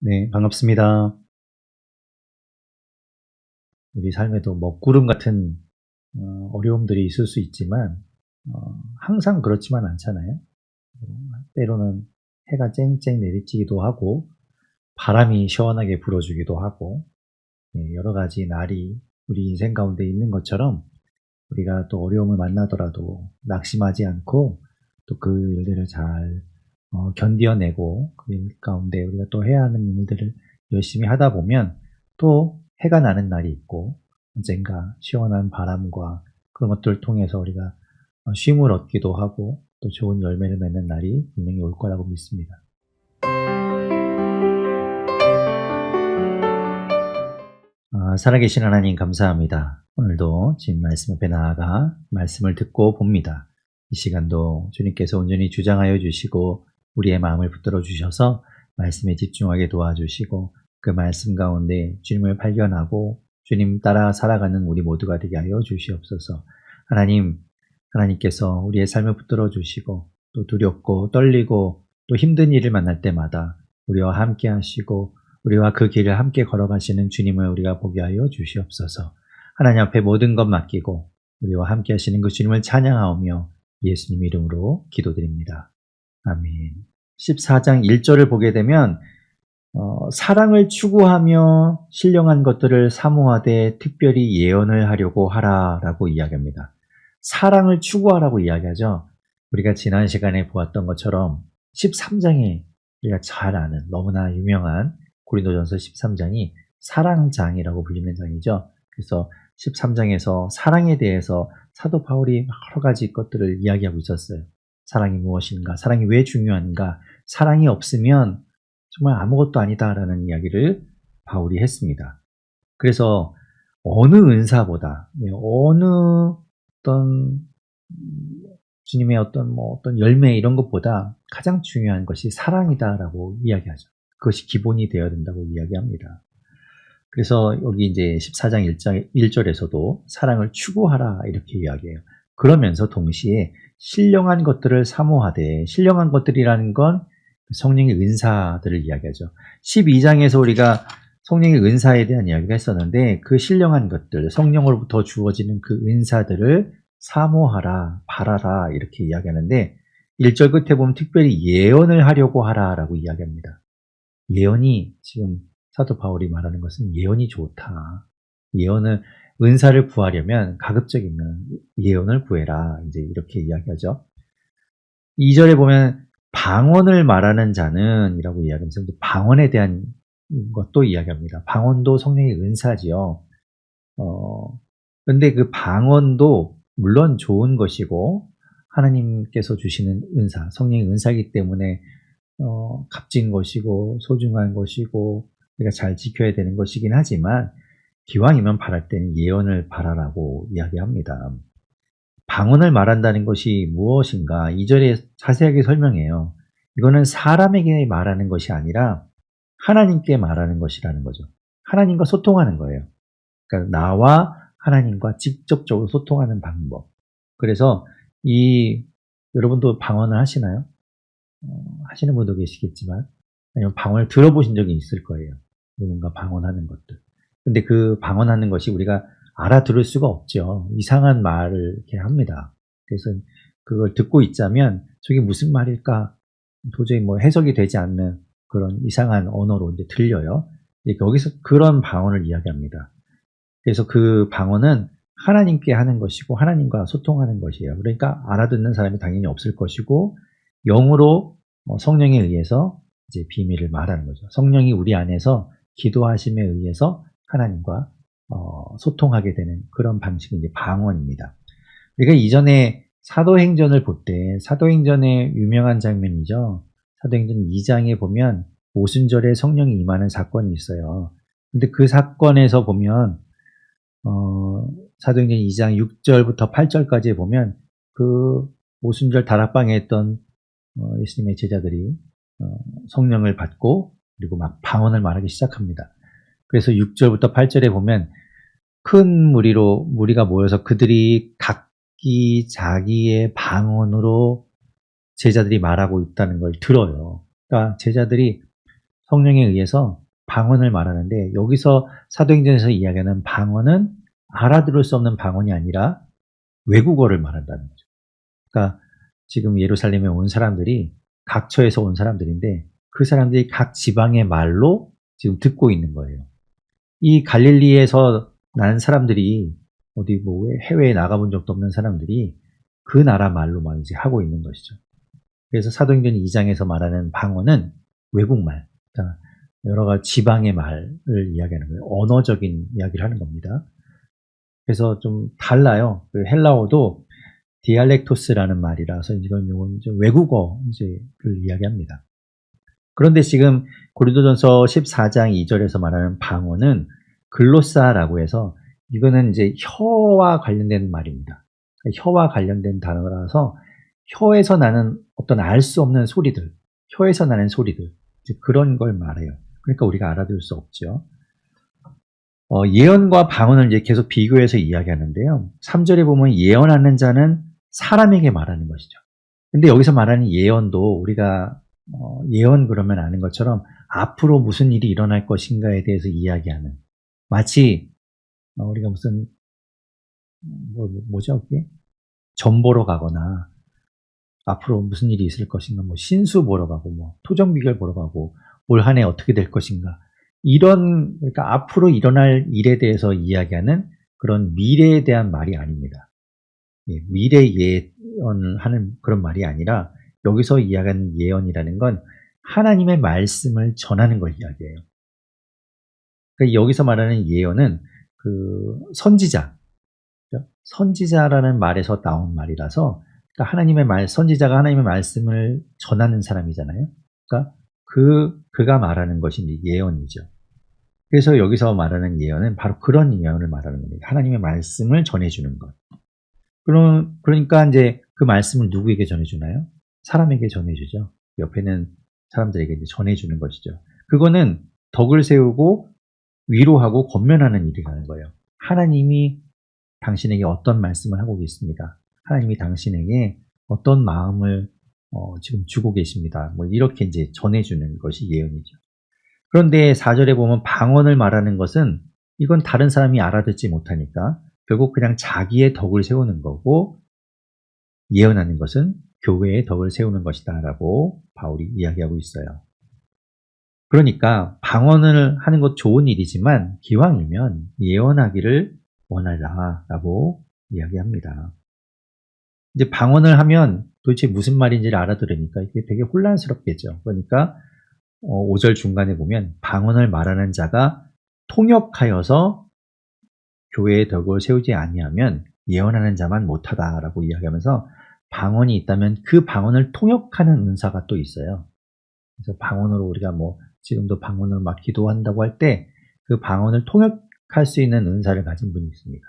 네, 반갑습니다. 우리 삶에도 먹구름 같은 어려움들이 있을 수 있지만 항상 그렇지만 않잖아요. 때로는 해가 쨍쨍 내리쬐기도 하고 바람이 시원하게 불어주기도 하고 여러 가지 날이 우리 인생 가운데 있는 것처럼 우리가 또 어려움을 만나더라도 낙심하지 않고 또 그 일들을 잘 견뎌내고 그 일 가운데 우리가 또 해야 하는 일들을 열심히 하다 보면 또 해가 나는 날이 있고 언젠가 시원한 바람과 그런 것들을 통해서 우리가 쉼을 얻기도 하고 또 좋은 열매를 맺는 날이 분명히 올 거라고 믿습니다. 살아계신 하나님 감사합니다. 오늘도 주님 말씀 앞에 나아가 말씀을 듣고 봅니다. 이 시간도 주님께서 온전히 주장하여 주시고 우리의 마음을 붙들어 주셔서 말씀에 집중하게 도와주시고 그 말씀 가운데 주님을 발견하고 주님 따라 살아가는 우리 모두가 되게 하여 주시옵소서. 하나님께서 우리의 삶을 붙들어 주시고 또 두렵고 떨리고 또 힘든 일을 만날 때마다 우리와 함께 하시고 우리와 그 길을 함께 걸어가시는 주님을 우리가 보게 하여 주시옵소서. 하나님 앞에 모든 것 맡기고 우리와 함께 하시는 그 주님을 찬양하오며 예수님 이름으로 기도드립니다. 아멘. 14장 1절을 보게 되면 사랑을 추구하며 신령한 것들을 사모하되 특별히 예언을 하려고 하라라고 이야기합니다. 사랑을 추구하라고 이야기하죠. 우리가 지난 시간에 보았던 것처럼 13장에 우리가 잘 아는 너무나 유명한 고린도전서 13장이 사랑장이라고 불리는 장이죠. 그래서 13장에서 사랑에 대해서 사도 바울이 여러 가지 것들을 이야기하고 있었어요. 사랑이 무엇인가? 사랑이 왜 중요한가? 사랑이 없으면 정말 아무것도 아니다라는 이야기를 바울이 했습니다. 그래서 어느 은사보다 어느 어떤 주님의 어떤 열매 이런 것보다 가장 중요한 것이 사랑이다라고 이야기하죠. 그것이 기본이 되어야 된다고 이야기합니다. 그래서 여기 이제 14장 1절에서도 사랑을 추구하라 이렇게 이야기해요. 그러면서 동시에 신령한 것들을 사모하되, 신령한 것들이라는 건 성령의 은사들을 이야기하죠. 12장에서 우리가 성령의 은사에 대한 이야기가 했었는데 그 신령한 것들, 성령으로부터 주어지는 그 은사들을 사모하라, 바라라 이렇게 이야기하는데 1절 끝에 보면 특별히 예언을 하려고 하라라고 이야기합니다. 예언이 지금 사도 바울이 말하는 것은 예언이 좋다. 은사를 구하려면 가급적이면 예언을 구해라. 이제 이렇게 이야기하죠. 2절에 보면 방언을 말하는 자는 이라고 이야기하면서 방언에 대한 것도 이야기합니다. 방언도 성령의 은사지요. 근데 그 방언도 물론 좋은 것이고 하나님께서 주시는 은사, 성령의 은사이기 때문에 값진 것이고 소중한 것이고 우리가 잘 지켜야 되는 것이긴 하지만 기왕이면 바랄 때는 예언을 바라라고 이야기합니다. 방언을 말한다는 것이 무엇인가? 2절에 자세하게 설명해요. 이거는 사람에게 말하는 것이 아니라 하나님께 말하는 것이라는 거죠. 하나님과 소통하는 거예요. 그러니까 나와 하나님과 직접적으로 소통하는 방법. 그래서 여러분도 방언을 하시나요? 하시는 분도 계시겠지만 아니면 방언을 들어보신 적이 있을 거예요. 누군가 방언하는 것들. 근데 그 방언하는 것이 우리가 알아들을 수가 없죠. 이상한 말을 이렇게 합니다. 그래서 그걸 듣고 있자면 저게 무슨 말일까? 도저히 해석이 되지 않는 그런 이상한 언어로 이제 들려요. 여기서 그런 방언을 이야기합니다. 그래서 그 방언은 하나님께 하는 것이고 하나님과 소통하는 것이에요. 그러니까 알아듣는 사람이 당연히 없을 것이고 영으로 성령에 의해서 이제 비밀을 말하는 거죠. 성령이 우리 안에서 기도하심에 의해서 하나님과 소통하게 되는 그런 방식이 이제 방언입니다. 우리가 이전에 사도행전을 볼 때 사도행전의 유명한 장면이죠. 사도행전 2장에 보면 오순절에 성령이 임하는 사건이 있어요. 근데 그 사건에서 보면 사도행전 2장 6절부터 8절까지 보면 그 오순절 다락방에 있던 예수님의 제자들이 성령을 받고 그리고 막 방언을 말하기 시작합니다. 그래서 6절부터 8절에 보면 큰 무리가 모여서 그들이 각기 자기의 방언으로 제자들이 말하고 있다는 걸 들어요. 그러니까 제자들이 성령에 의해서 방언을 말하는데 여기서 사도행전에서 이야기하는 방언은 알아들을 수 없는 방언이 아니라 외국어를 말한다는 거죠. 그러니까 지금 예루살렘에 온 사람들이 각처에서 온 사람들인데 그 사람들이 각 지방의 말로 지금 듣고 있는 거예요. 이 갈릴리에서 난 사람들이 어디 뭐 해외에 나가본 적도 없는 사람들이 그 나라 말로만 이제 하고 있는 것이죠. 그래서 사도행전 2장에서 말하는 방언은 외국말, 그러니까 여러 가지 지방의 말을 이야기하는 거예요. 언어적인 이야기를 하는 겁니다. 그래서 좀 달라요. 그 헬라어도 디알렉토스라는 말이라서 이건 좀 외국어 이제를 이야기합니다. 그런데 지금 고린도전서 14장 2절에서 말하는 방언은 글로사라고 해서 이거는 이제 혀와 관련된 말입니다. 혀와 관련된 단어라서 혀에서 나는 어떤 알 수 없는 소리들, 혀에서 나는 소리들, 그런 걸 말해요. 그러니까 우리가 알아들을 수 없죠. 예언과 방언을 이제 계속 비교해서 이야기하는데요. 3절에 보면 예언하는 자는 사람에게 말하는 것이죠. 근데 여기서 말하는 예언도 우리가 예언 그러면 아는 것처럼 앞으로 무슨 일이 일어날 것인가에 대해서 이야기하는, 마치 우리가 무슨 뭐죠 그게? 점 보러 가거나 앞으로 무슨 일이 있을 것인가, 뭐 신수 보러 가고 뭐 토정 비결 보러 가고 올 한 해 어떻게 될 것인가, 이런, 그러니까 앞으로 일어날 일에 대해서 이야기하는 그런 미래에 대한 말이 아닙니다. 미래 예언을 하는 그런 말이 아니라 여기서 이야기하는 예언이라는 건 하나님의 말씀을 전하는 걸 이야기해요. 그러니까 여기서 말하는 예언은 그 선지자라는 말에서 나온 말이라서, 그러니까 하나님의 말, 선지자가 하나님의 말씀을 전하는 사람이잖아요. 그러니까 그가 말하는 것이 이제 예언이죠. 그래서 여기서 말하는 예언은 바로 그런 예언을 말하는 겁니다. 하나님의 말씀을 전해주는 것. 그러니까 이제 그 말씀을 누구에게 전해주나요? 사람에게 전해주죠. 옆에는 사람들에게 이제 전해주는 것이죠. 그거는 덕을 세우고 위로하고 권면하는 일이라는 거예요. 하나님이 당신에게 어떤 말씀을 하고 계십니다. 하나님이 당신에게 어떤 마음을 지금 주고 계십니다. 뭐 이렇게 이제 전해주는 것이 예언이죠. 그런데 4절에 보면 방언을 말하는 것은 이건 다른 사람이 알아듣지 못하니까 결국 그냥 자기의 덕을 세우는 거고, 예언하는 것은 교회의 덕을 세우는 것이다 라고 바울이 이야기하고 있어요. 그러니까 방언을 하는 것 좋은 일이지만 기왕이면 예언하기를 원하라 라고 이야기합니다. 이제 방언을 하면 도대체 무슨 말인지를 알아들으니까 이게 되게 혼란스럽겠죠. 그러니까 5절 중간에 보면 방언을 말하는 자가 통역하여서 교회의 덕을 세우지 아니하면 예언하는 자만 못하다라고 이야기하면서 방언이 있다면 그 방언을 통역하는 은사가 또 있어요. 그래서 방언으로 우리가 뭐 지금도 방언으로 막 기도한다고 할 때 그 방언을 통역할 수 있는 은사를 가진 분이 있습니다.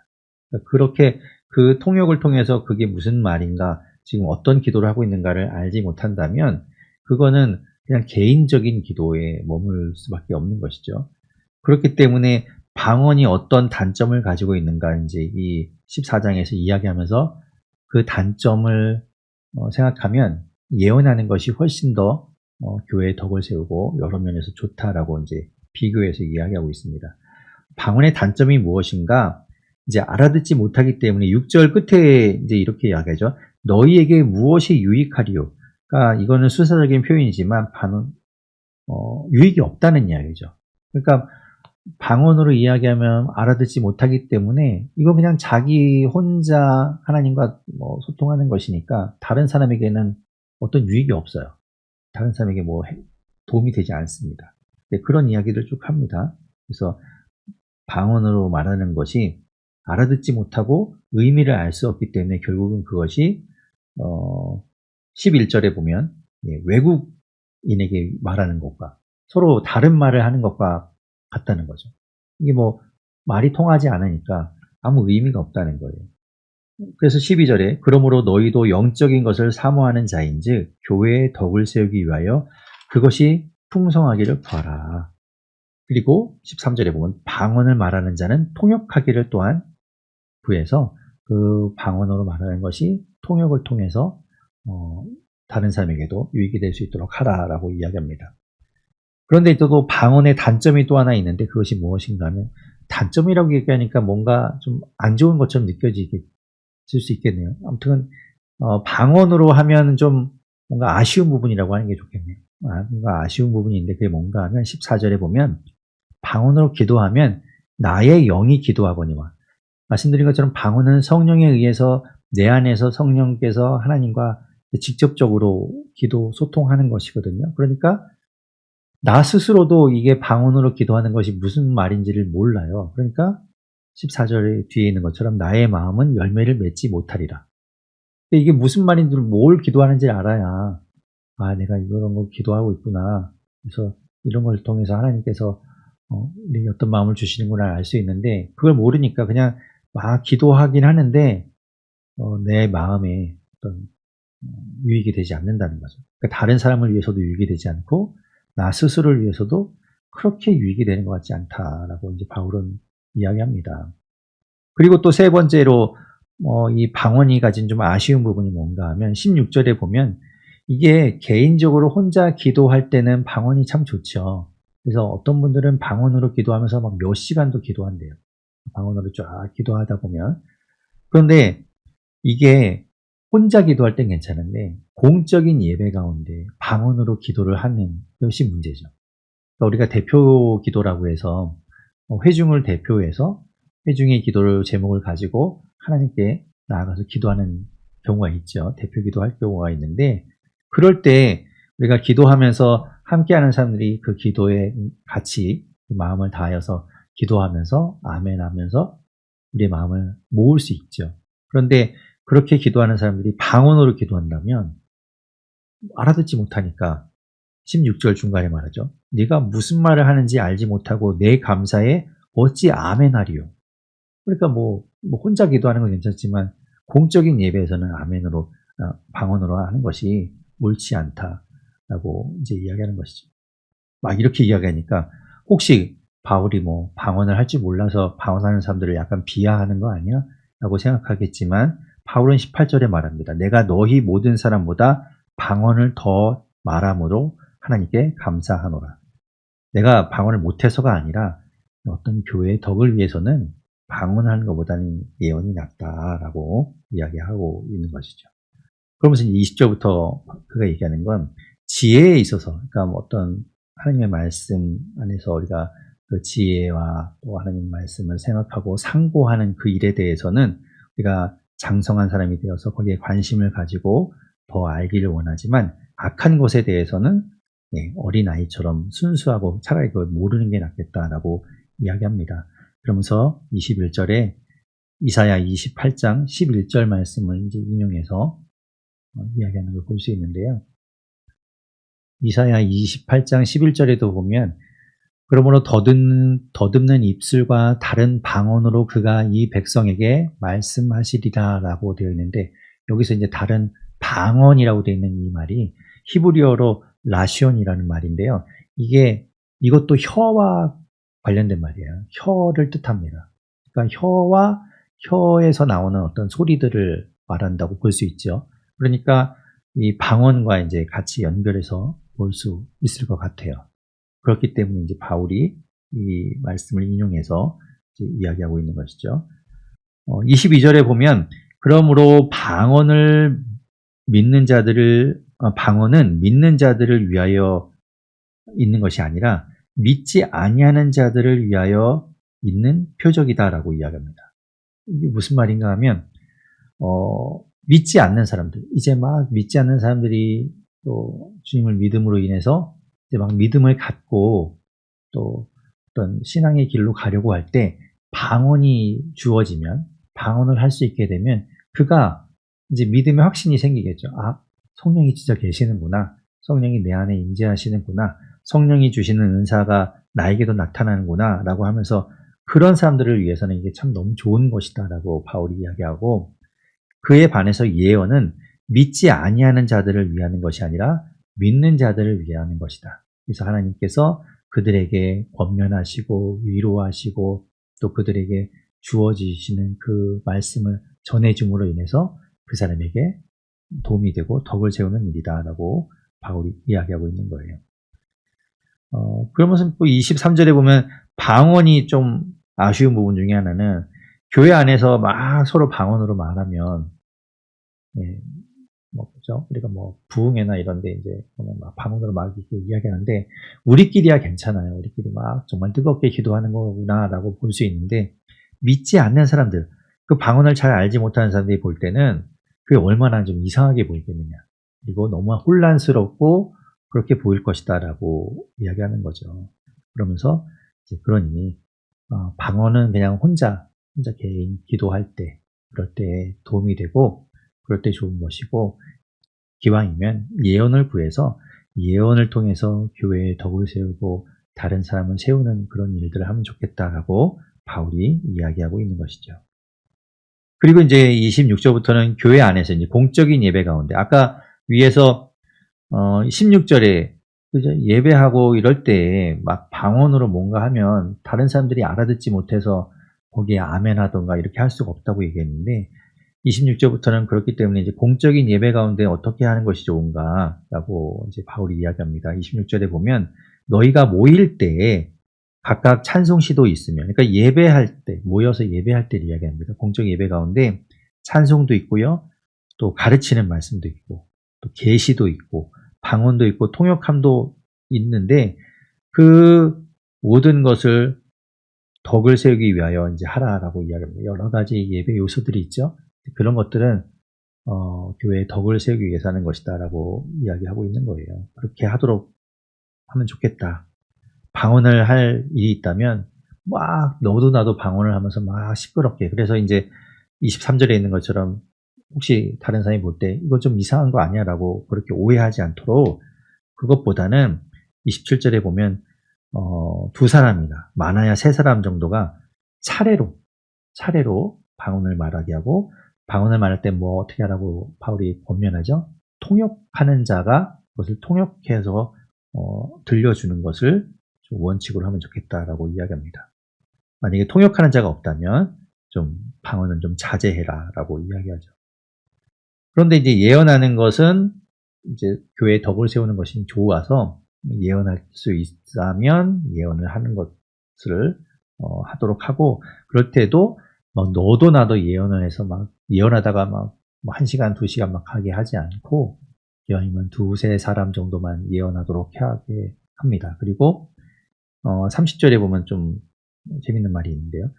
그렇게 그 통역을 통해서 그게 무슨 말인가, 지금 어떤 기도를 하고 있는가를 알지 못한다면 그거는 그냥 개인적인 기도에 머물 수밖에 없는 것이죠. 그렇기 때문에 방언이 어떤 단점을 가지고 있는가 이제 이 14장에서 이야기하면서 그 단점을 생각하면 예언하는 것이 훨씬 더 교회의 덕을 세우고 여러 면에서 좋다라고 이제 비교해서 이야기하고 있습니다. 방언의 단점이 무엇인가? 이제 알아듣지 못하기 때문에 6절 끝에 이제 이렇게 이야기하죠. 너희에게 무엇이 유익하리요? 그러니까 이거는 수사적인 표현이지만 유익이 없다는 이야기죠. 그러니까 방언으로 이야기하면 알아듣지 못하기 때문에 이거 그냥 자기 혼자 하나님과 소통하는 것이니까 다른 사람에게는 어떤 유익이 없어요. 다른 사람에게 뭐 도움이 되지 않습니다. 네, 그런 이야기를 쭉 합니다. 그래서 방언으로 말하는 것이 알아듣지 못하고 의미를 알 수 없기 때문에 결국은 그것이 11절에 보면 외국인에게 말하는 것과 서로 다른 말을 하는 것과 같다는 거죠. 이게 뭐 말이 통하지 않으니까 아무 의미가 없다는 거예요. 그래서 12절에 그러므로 너희도 영적인 것을 사모하는 자인즉 교회의 덕을 세우기 위하여 그것이 풍성하기를 구하라. 그리고 13절에 보면 방언을 말하는 자는 통역하기를 또한 구해서 그 방언으로 말하는 것이 통역을 통해서 다른 사람에게도 유익이 될 수 있도록 하라라고 이야기합니다. 그런데 또 방언의 단점이 또 하나 있는데 그것이 무엇인가 하면 단점이라고 얘기하니까 뭔가 좀 안 좋은 것처럼 느껴질 수 있겠네요. 아무튼 방언으로 하면 좀 뭔가 아쉬운 부분이라고 하는 게 좋겠네요. 뭔가 아쉬운 부분이 있는데 그게 뭔가 하면 14절에 보면 방언으로 기도하면 나의 영이 기도하거니와 말씀드린 것처럼 방언은 성령에 의해서 내 안에서 성령께서 하나님과 직접적으로 기도 소통하는 것이거든요. 그러니까 나 스스로도 이게 방언으로 기도하는 것이 무슨 말인지를 몰라요. 그러니까 14절 뒤에 있는 것처럼 나의 마음은 열매를 맺지 못하리라. 근데 이게 무슨 말인지 뭘 기도하는지 알아야 내가 이런 걸 기도하고 있구나. 그래서 이런 걸 통해서 하나님께서 우리 어떤 마음을 주시는구나 알 수 있는데 그걸 모르니까 그냥 막 기도하긴 하는데 내 마음에 어떤 유익이 되지 않는다는 거죠. 그러니까 다른 사람을 위해서도 유익이 되지 않고 나 스스로를 위해서도 그렇게 유익이 되는 것 같지 않다라고 이제 바울은 이야기합니다. 그리고 또 세 번째로 이 방언이 가진 좀 아쉬운 부분이 뭔가 하면 16절에 보면 이게 개인적으로 혼자 기도할 때는 방언이 참 좋죠. 그래서 어떤 분들은 방언으로 기도하면서 막 몇 시간도 기도한대요. 방언으로 쫙 기도하다 보면. 그런데 이게 혼자 기도할 땐 괜찮은데 공적인 예배 가운데 방언으로 기도를 하는 것이 문제죠. 그러니까 우리가 대표 기도라고 해서 회중을 대표해서 회중의 기도를 제목을 가지고 하나님께 나아가서 기도하는 경우가 있죠. 대표 기도할 경우가 있는데 그럴 때 우리가 기도하면서 함께하는 사람들이 그 기도에 같이 마음을 다하여서 기도하면서 아멘 하면서 우리의 마음을 모을 수 있죠. 그런데 그렇게 기도하는 사람들이 방언으로 기도한다면 알아듣지 못하니까 16절 중간에 말하죠. 네가 무슨 말을 하는지 알지 못하고 내 감사에 어찌 아멘하리요. 그러니까 혼자 기도하는 건 괜찮지만 공적인 예배에서는 아멘으로 방언으로 하는 것이 옳지 않다라고 이제 이야기하는 것이죠. 막 이렇게 이야기하니까 혹시 바울이 방언을 할 줄 몰라서 방언하는 사람들을 약간 비하하는 거 아니야? 라고 생각하겠지만 바울은 18절에 말합니다. 내가 너희 모든 사람보다 방언을 더 말함으로 하나님께 감사하노라. 내가 방언을 못해서가 아니라 어떤 교회의 덕을 위해서는 방언하는 것보다는 예언이 낫다라고 이야기하고 있는 것이죠. 그러면서 20절부터 그가 얘기하는 건 지혜에 있어서, 그러니까 어떤 하나님의 말씀 안에서 우리가 그 지혜와 또 하나님의 말씀을 생각하고 상고하는 그 일에 대해서는 우리가 장성한 사람이 되어서 거기에 관심을 가지고 더 알기를 원하지만 악한 것에 대해서는 어린아이처럼 순수하고 차라리 그걸 모르는 게 낫겠다라고 이야기합니다. 그러면서 21절에 이사야 28장 11절 말씀을 이제 인용해서 이야기하는 걸 볼 수 있는데요. 이사야 28장 11절에도 보면 그러므로 더듬는 입술과 다른 방언으로 그가 이 백성에게 말씀하시리라 라고 되어 있는데 여기서 이제 다른 방언이라고 되어 있는 이 말이 히브리어로 라시온이라는 말인데요. 이것도 혀와 관련된 말이에요. 혀를 뜻합니다. 그러니까 혀와 혀에서 나오는 어떤 소리들을 말한다고 볼 수 있죠. 그러니까 이 방언과 이제 같이 연결해서 볼 수 있을 것 같아요. 그렇기 때문에 이제 바울이 이 말씀을 인용해서 이제 이야기하고 있는 것이죠. 22절에 보면 그러므로 방언은 믿는 자들을 위하여 있는 것이 아니라 믿지 아니하는 자들을 위하여 있는 표적이다라고 이야기합니다. 이게 무슨 말인가 하면 믿지 않는 사람들, 이제 막 믿지 않는 사람들이 또 주님을 믿음으로 인해서 이제 막 믿음을 갖고 또 어떤 신앙의 길로 가려고 할 때 방언이 주어지면 방언을 할 수 있게 되면 그가 이제 믿음의 확신이 생기겠죠. 성령이 진짜 계시는구나. 성령이 내 안에 임재하시는구나. 성령이 주시는 은사가 나에게도 나타나는구나 라고 하면서 그런 사람들을 위해서는 이게 참 너무 좋은 것이다 라고 바울이 이야기하고 그에 반해서 예언은 믿지 아니하는 자들을 위하는 것이 아니라 믿는 자들을 위하는 것이다. 그래서 하나님께서 그들에게 권면하시고 위로하시고 또 그들에게 주어지시는 그 말씀을 전해줌으로 인해서 그 사람에게 도움이 되고 덕을 세우는 일이다 라고 바울이 이야기하고 있는 거예요. 그러면서 또 23절에 보면 방언이 좀 아쉬운 부분 중에 하나는 교회 안에서 막 서로 방언으로 말하면, 예, 그죠? 우리가 부흥회나 이런 데 이제 보면 막 방언으로 막 이렇게 이야기하는데, 우리끼리야 괜찮아요. 우리끼리 막 정말 뜨겁게 기도하는 거구나라고 볼 수 있는데, 믿지 않는 사람들, 그 방언을 잘 알지 못하는 사람들이 볼 때는 그게 얼마나 좀 이상하게 보이겠느냐. 그리고 너무 혼란스럽고 그렇게 보일 것이다라고 이야기하는 거죠. 그러면서 이제 그러니 방언은 그냥 혼자 개인 기도할 때, 그럴 때 도움이 되고, 그럴 때 좋은 것이고, 기왕이면 예언을 구해서 예언을 통해서 교회에 덕을 세우고 다른 사람을 세우는 그런 일들을 하면 좋겠다라고 바울이 이야기하고 있는 것이죠. 그리고 이제 26절부터는 교회 안에서 이제 공적인 예배 가운데, 아까 위에서 16절에 예배하고 이럴 때 막 방언으로 뭔가 하면 다른 사람들이 알아듣지 못해서 거기에 아멘 하던가 이렇게 할 수가 없다고 얘기했는데, 26절부터는 그렇기 때문에 이제 공적인 예배 가운데 어떻게 하는 것이 좋은가라고 이제 바울이 이야기합니다. 26절에 보면 너희가 모일 때 각각 찬송시도 있으면, 그러니까 예배할 때, 모여서 예배할 때를 이야기합니다. 공적 예배 가운데 찬송도 있고요, 또 가르치는 말씀도 있고, 또 계시도 있고, 방언도 있고, 통역함도 있는데, 그 모든 것을 덕을 세우기 위하여 이제 하라라고 이야기합니다. 여러 가지 예배 요소들이 있죠. 그런 것들은 교회의 덕을 세우기 위해서 하는 것이다라고 이야기하고 있는 거예요. 그렇게 하도록 하면 좋겠다. 방언을 할 일이 있다면 막 너도 나도 방언을 하면서 막 시끄럽게, 그래서 이제 23절에 있는 것처럼 혹시 다른 사람이 볼 때 이거 좀 이상한 거 아니야 라고 그렇게 오해하지 않도록, 그것보다는 27절에 보면 두 사람이나 많아야 세 사람 정도가 차례로 방언을 말하게 하고, 방언을 말할 때 어떻게 하라고 바울이 권면하죠? 통역하는 자가 그것을 통역해서 들려주는 것을 좀 원칙으로 하면 좋겠다라고 이야기합니다. 만약에 통역하는 자가 없다면 좀 방언은 좀 자제해라라고 이야기하죠. 그런데 이제 예언하는 것은 이제 교회에 덕을 세우는 것이 좋아서 예언할 수 있다면 예언을 하는 것을 하도록 하고, 그럴 때도 너도 나도 예언을 해서 막 예언하다가 막 1시간, 2시간 막 하게 하지 않고, 아니면 2-3 사람 정도만 예언하도록 하게 합니다. 그리고 30절에 보면 좀 재밌는 말이 있는데요.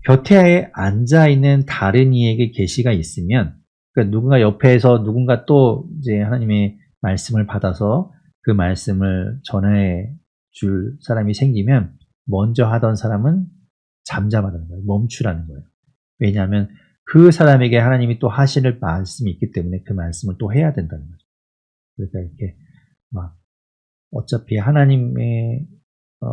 곁에 앉아있는 다른 이에게 계시가 있으면, 그러니까 누군가 옆에서 누군가 또 이제 하나님의 말씀을 받아서 그 말씀을 전해 줄 사람이 생기면 먼저 하던 사람은 잠잠하라는 거예요. 멈추라는 거예요. 왜냐하면 그 사람에게 하나님이 또 하실 말씀이 있기 때문에 그 말씀을 또 해야 된다는 거죠. 그러니까 이렇게 막 어차피 하나님의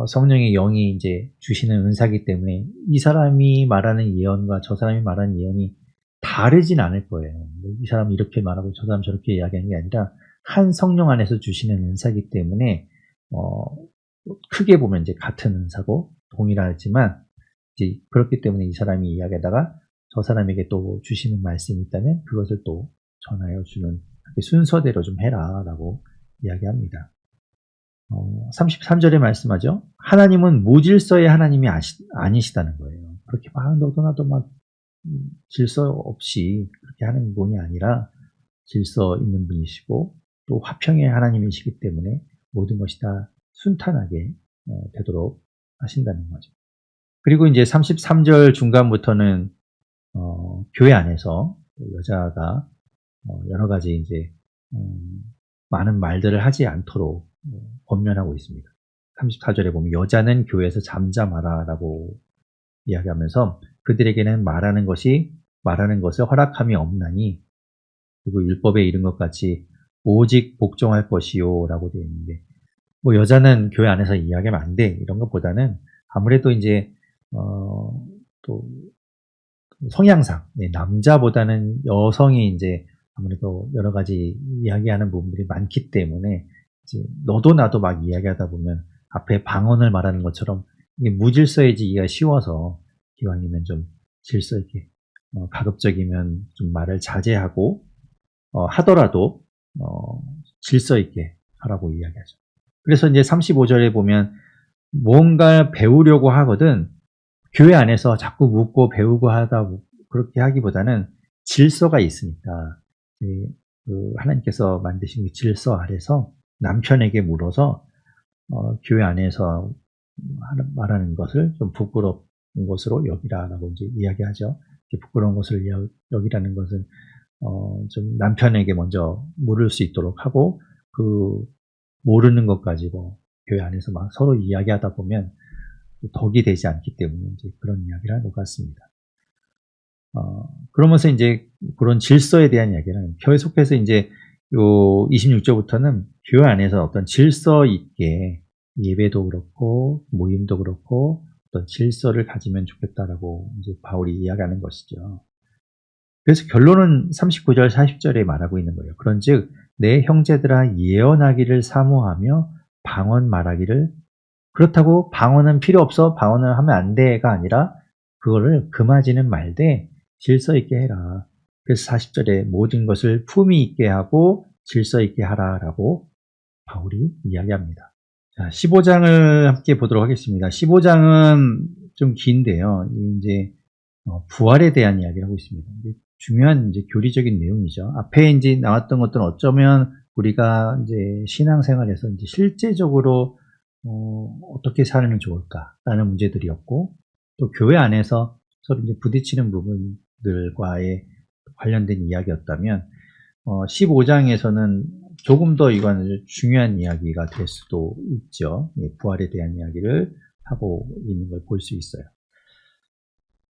성령의 영이 이제 주시는 은사이기 때문에 이 사람이 말하는 예언과 저 사람이 말하는 예언이 다르진 않을 거예요. 이 사람이 이렇게 말하고 저 사람 저렇게 이야기하는 게 아니라 한 성령 안에서 주시는 은사이기 때문에 크게 보면 이제 같은 은사고 동일하지만, 이제 그렇기 때문에 이 사람이 이야기하다가 저 사람에게 또 주시는 말씀이 있다면 그것을 또 전하여 주는 순서대로 좀 해라라고 이야기합니다. 33절에 말씀하죠. 하나님은 무질서의 하나님이 아니시다는 거예요. 그렇게 막 너도 나도 막 질서 없이 그렇게 하는 분이 아니라 질서 있는 분이시고 또 화평의 하나님이시기 때문에 모든 것이 다 순탄하게 되도록 하신다는 거죠. 그리고 이제 33절 중간부터는 교회 안에서 여자가 여러 가지 이제 많은 말들을 하지 않도록 권면하고 있습니다. 34절에 보면 여자는 교회에서 잠잠하라라고 이야기하면서 그들에게는 말하는 것을 허락함이 없나니, 그리고 율법에 이른 것 같이 오직 복종할 것이요 라고 되어 있는데, 여자는 교회 안에서 이야기하면 안 돼 이런 것보다는 아무래도 이제 또 성향상 남자보다는 여성이 이제 아무래도 여러 가지 이야기하는 부분들이 많기 때문에 이제 너도 나도 막 이야기하다 보면 앞에 방언을 말하는 것처럼 이게 무질서해지기가 쉬워서 기왕이면 좀 질서 있게 가급적이면 좀 말을 자제하고 하더라도 질서 있게 하라고 이야기하죠. 그래서 이제 35절에 보면 뭔가 배우려고 하거든 교회 안에서 자꾸 묻고 배우고 하다 그렇게 하기보다는 질서가 있으니까 하나님께서 만드신 그 질서 아래서 남편에게 물어서 교회 안에서 말하는 것을 좀 부끄러운 것으로 여기라라고 이제 이야기하죠. 부끄러운 것을 여기라는 것은 좀 남편에게 먼저 물을 수 있도록 하고 그 모르는 것 가지고 교회 안에서 막 서로 이야기하다 보면 덕이 되지 않기 때문에 이제 그런 이야기를 한 것 같습니다. 그러면서 이제 그런 질서에 대한 이야기는 계속해서 이제 요 26절부터는 교회 안에서 어떤 질서 있게 예배도 그렇고 모임도 그렇고 어떤 질서를 가지면 좋겠다라고 이제 바울이 이야기하는 것이죠. 그래서 결론은 39절 40절에 말하고 있는 거예요. 그런즉 내 형제들아 예언하기를 사모하며 방언 말하기를 그렇다고 방언은 필요 없어 방언을 하면 안 돼가 아니라 그거를 금하지는 말되 질서 있게 해라. 그래서 40절에 모든 것을 품위 있게 하고 질서 있게 하라라고 바울이 이야기합니다. 자, 15장을 함께 보도록 하겠습니다. 15장은 좀 긴데요. 이제 부활에 대한 이야기를 하고 있습니다. 중요한 이제 교리적인 내용이죠. 앞에 이제 나왔던 것들은 어쩌면 우리가 이제 신앙생활에서 이제 실제적으로 어떻게 살면 좋을까라는 문제들이었고 또 교회 안에서 서로 이제 부딪히는 부분들과의 관련된 이야기였다면 15장에서는 조금 더 이건 중요한 이야기가 될 수도 있죠. 부활에 대한 이야기를 하고 있는 걸 볼 수 있어요.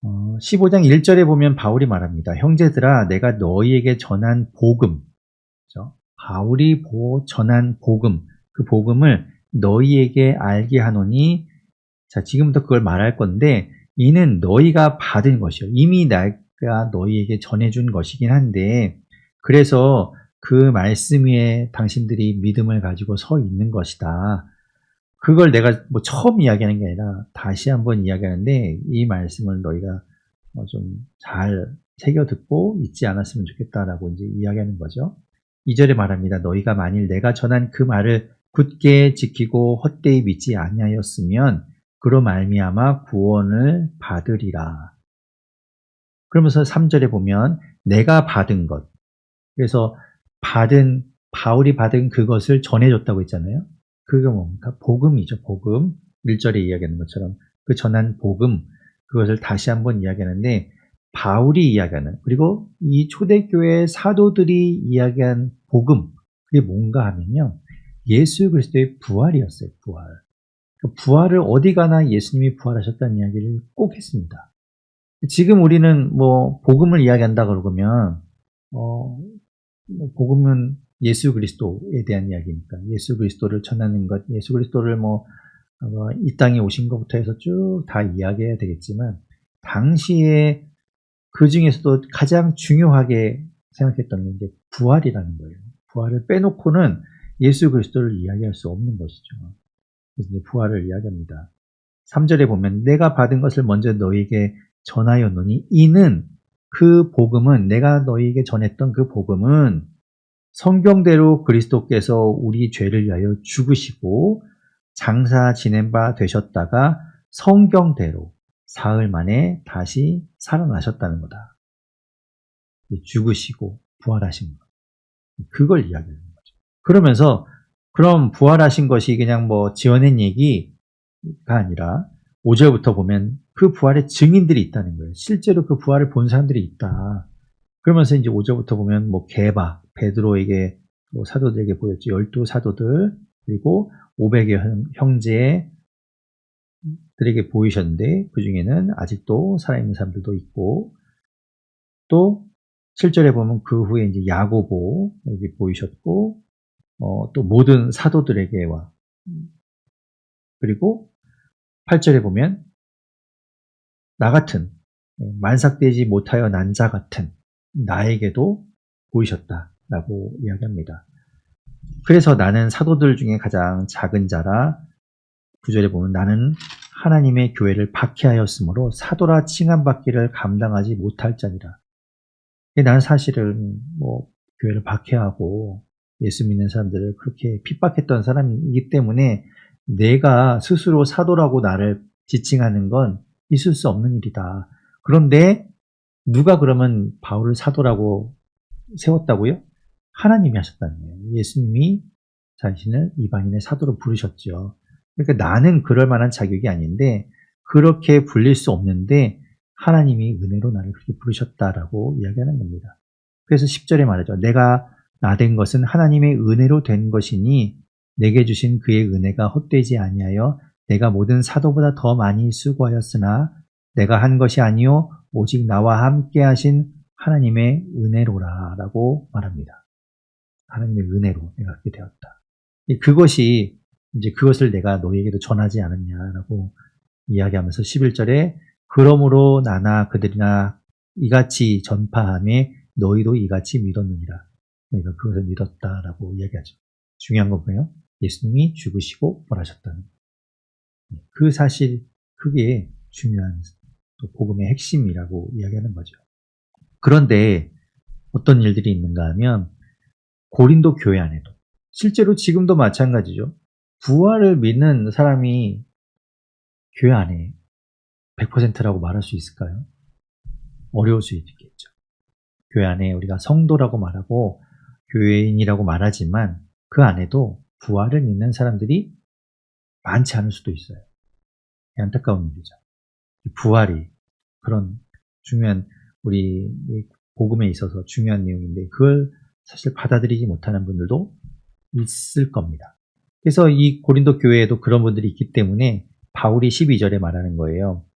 15장 1절에 보면 바울이 말합니다. 형제들아 내가 너희에게 전한 복음, 그렇죠? 바울이 전한 복음, 그 복음을 너희에게 알게 하노니 자 지금부터 그걸 말할 건데 이는 너희가 받은 것이요. 이미 내가 너희에게 전해준 것이긴 한데 그래서 그 말씀 위에 당신들이 믿음을 가지고 서 있는 것이다. 그걸 내가 뭐 처음 이야기하는 게 아니라 다시 한번 이야기하는데 이 말씀을 너희가 좀 잘 새겨 듣고 잊지 않았으면 좋겠다라고 이제 이야기하는 거죠. 2절에 말합니다. 너희가 만일 내가 전한 그 말을 굳게 지키고 헛되이 믿지 아니하였으면 그로 말미암아 구원을 받으리라. 그러면서 3절에 보면 내가 받은 것. 그래서 바울이 받은 그것을 전해줬다고 했잖아요. 그게 뭡니까? 복음이죠. 복음. 1절에 이야기하는 것처럼 그 전한 복음, 그것을 다시 한번 이야기하는데 바울이 이야기하는 그리고 이 초대교회 사도들이 이야기한 복음, 그게 뭔가 하면요. 예수 그리스도의 부활이었어요. 부활. 그 부활을 어디 가나 예수님이 부활하셨다는 이야기를 꼭 했습니다. 지금 우리는 뭐 복음을 이야기한다 그러면 복음은 예수 그리스도에 대한 이야기니까 예수 그리스도를 전하는 것, 예수 그리스도를 이 땅에 오신 것부터 해서 쭉 다 이야기해야 되겠지만 당시에 그 중에서도 가장 중요하게 생각했던 게 이제 부활이라는 거예요. 부활을 빼놓고는 예수 그리스도를 이야기할 수 없는 것이죠. 그래서 이제 부활을 이야기합니다. 3절에 보면 내가 받은 것을 먼저 너희에게 전하였노니 이는 그 복음은 내가 너희에게 전했던 그 복음은 성경대로 그리스도께서 우리 죄를 위하여 죽으시고 장사 지낸 바 되셨다가 성경대로 사흘 만에 다시 살아나셨다는 거다. 죽으시고 부활하신 것. 그걸 이야기하는 거죠. 그러면서 그럼 부활하신 것이 그냥 뭐 지어낸 얘기가 아니라 5절부터 보면 그 부활의 증인들이 있다는 거예요. 실제로 그 부활을 본 사람들이 있다. 그러면서 이제 5절부터 보면 뭐 게바, 베드로에게 사도들에게 보였죠. 12사도들 그리고 500여 형제들에게 보이셨는데 그 중에는 아직도 살아있는 사람들도 있고 또 7절에 보면 그 후에 이제 야고보에게 보이셨고 또 모든 사도들에게와 그리고 8절에 보면 나 같은 만삭되지 못하여 난 자 같은 나에게도 보이셨다라고 이야기합니다. 그래서 나는 사도들 중에 가장 작은 자라 9절에 보면 나는 하나님의 교회를 박해하였으므로 사도라 칭함받기를 감당하지 못할 자니라. 나는 사실은 뭐 교회를 박해하고 예수 믿는 사람들을 그렇게 핍박했던 사람이기 때문에 내가 스스로 사도라고 나를 지칭하는 건 있을 수 없는 일이다. 그런데 누가 그러면 바울을 사도라고 세웠다고요? 하나님이 하셨다는 거예요. 예수님이 자신을 이방인의 사도로 부르셨죠. 그러니까 나는 그럴 만한 자격이 아닌데 그렇게 불릴 수 없는데 하나님이 은혜로 나를 그렇게 부르셨다라고 이야기하는 겁니다. 그래서 10절에 말하죠. 내가 나 된 것은 하나님의 은혜로 된 것이니 내게 주신 그의 은혜가 헛되지 아니하여 내가 모든 사도보다 더 많이 수고하였으나 내가 한 것이 아니요 오직 나와 함께 하신 하나님의 은혜로라 라고 말합니다. 하나님의 은혜로 내가 그렇게 되었다. 그것이 이제 그것을 내가 너희에게도 전하지 않았냐라고 이야기하면서 11절에 그러므로 나나 그들이나 이같이 전파함에 너희도 이같이 믿었느니라. 너희가 그것을 믿었다라고 이야기하죠. 중요한 건 뭐예요? 예수님이 죽으시고 부활하셨다는 그 사실, 그게 중요한 또 복음의 핵심이라고 이야기하는 거죠. 그런데 어떤 일들이 있는가 하면 고린도 교회 안에도 실제로 지금도 마찬가지죠. 부활을 믿는 사람이 교회 안에 100%라고 말할 수 있을까요? 어려울 수 있겠죠. 교회 안에 우리가 성도라고 말하고 교회인이라고 말하지만 그 안에도 부활을 믿는 사람들이 많지 않을 수도 있어요. 안타까운 일이죠. 부활이 그런 중요한 우리 복음에 있어서 중요한 내용인데 그걸 사실 받아들이지 못하는 분들도 있을 겁니다. 그래서 이 고린도 교회에도 그런 분들이 있기 때문에 바울이 12절에 말하는 거예요.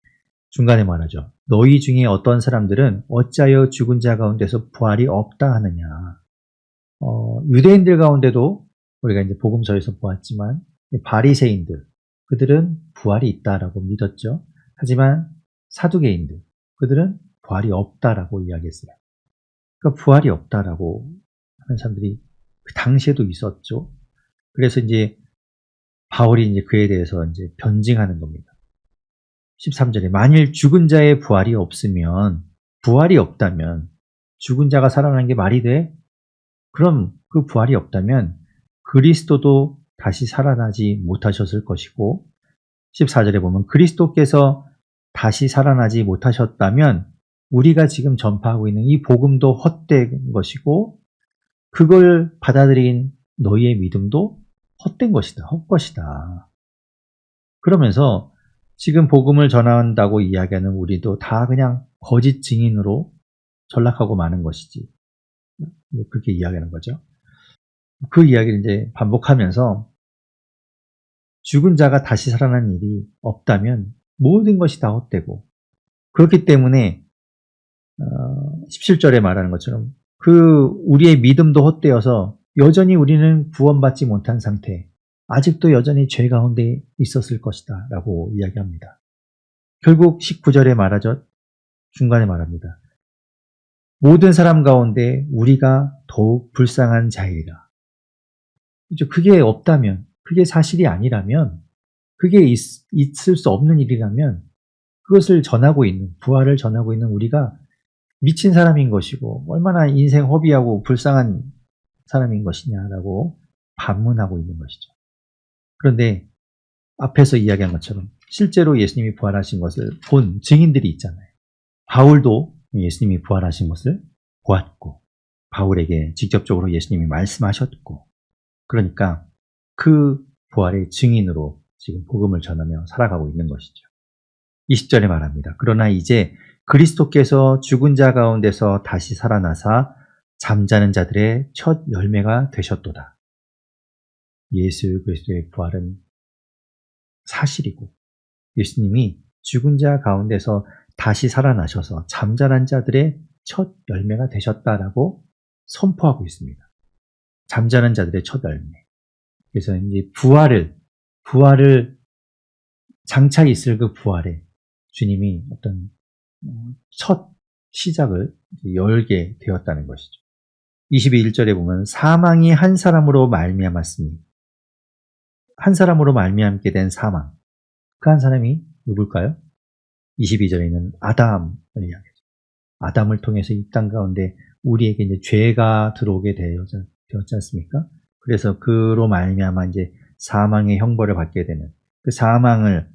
중간에 말하죠. 너희 중에 어떤 사람들은 어찌하여 죽은 자 가운데서 부활이 없다 하느냐. 유대인들 가운데도 우리가 이제 복음서에서 보았지만 바리새인들 그들은 부활이 있다라고 믿었죠. 하지만 사두개인들 그들은 부활이 없다라고 이야기했어요. 그러니까 부활이 없다라고 하는 사람들이 그 당시에도 있었죠. 그래서 이제 바울이 이제 그에 대해서 이제 변증하는 겁니다. 13절에 만일 죽은 자의 부활이 없으면 부활이 없다면 죽은 자가 살아나는 게 말이 돼? 그럼 그 부활이 없다면 그리스도도 다시 살아나지 못하셨을 것이고 14절에 보면 그리스도께서 다시 살아나지 못하셨다면 우리가 지금 전파하고 있는 이 복음도 헛된 것이고 그걸 받아들인 너희의 믿음도 헛된 것이다. 헛것이다. 그러면서 지금 복음을 전한다고 이야기하는 우리도 다 그냥 거짓 증인으로 전락하고 마는 것이지. 그렇게 이야기하는 거죠. 그 이야기를 이제 반복하면서 죽은 자가 다시 살아나는 일이 없다면 모든 것이 다 헛되고 그렇기 때문에 17절에 말하는 것처럼 우리의 믿음도 헛되어서 여전히 우리는 구원받지 못한 상태, 아직도 여전히 죄 가운데 있었을 것이다 라고 이야기합니다. 결국 19절에 말하죠. 중간에 말합니다. 모든 사람 가운데 우리가 더욱 불쌍한 자이라. 그게 없다면, 그게 사실이 아니라면, 그게 있을 수 없는 일이라면 그것을 전하고 있는, 부활을 전하고 있는 우리가 미친 사람인 것이고 얼마나 인생 허비하고 불쌍한 사람인 것이냐라고 반문하고 있는 것이죠. 그런데 앞에서 이야기한 것처럼 실제로 예수님이 부활하신 것을 본 증인들이 있잖아요. 바울도 예수님이 부활하신 것을 보았고 바울에게 직접적으로 예수님이 말씀하셨고 그러니까 그 부활의 증인으로 지금 복음을 전하며 살아가고 있는 것이죠. 20절에 말합니다. 그러나 이제 그리스도께서 죽은 자 가운데서 다시 살아나사 잠자는 자들의 첫 열매가 되셨도다. 예수 그리스도의 부활은 사실이고 예수님이 죽은 자 가운데서 다시 살아나셔서 잠자는 자들의 첫 열매가 되셨다라고 선포하고 있습니다. 잠자는 자들의 첫 열매. 그래서 이제 부활을 장차 있을 그 부활에 주님이 어떤 첫 시작을 열게 되었다는 것이죠. 22절에 보면 사망이 한 사람으로 말미암았으니 한 사람으로 말미암게 된 사망. 그 한 사람이 누굴까요? 22절에는 아담을 이야기하죠. 아담을 통해서 이 땅 가운데 우리에게 이제 죄가 들어오게 되었지 않습니까? 그래서 그로 말미암아 이제 사망의 형벌을 받게 되는 그 사망을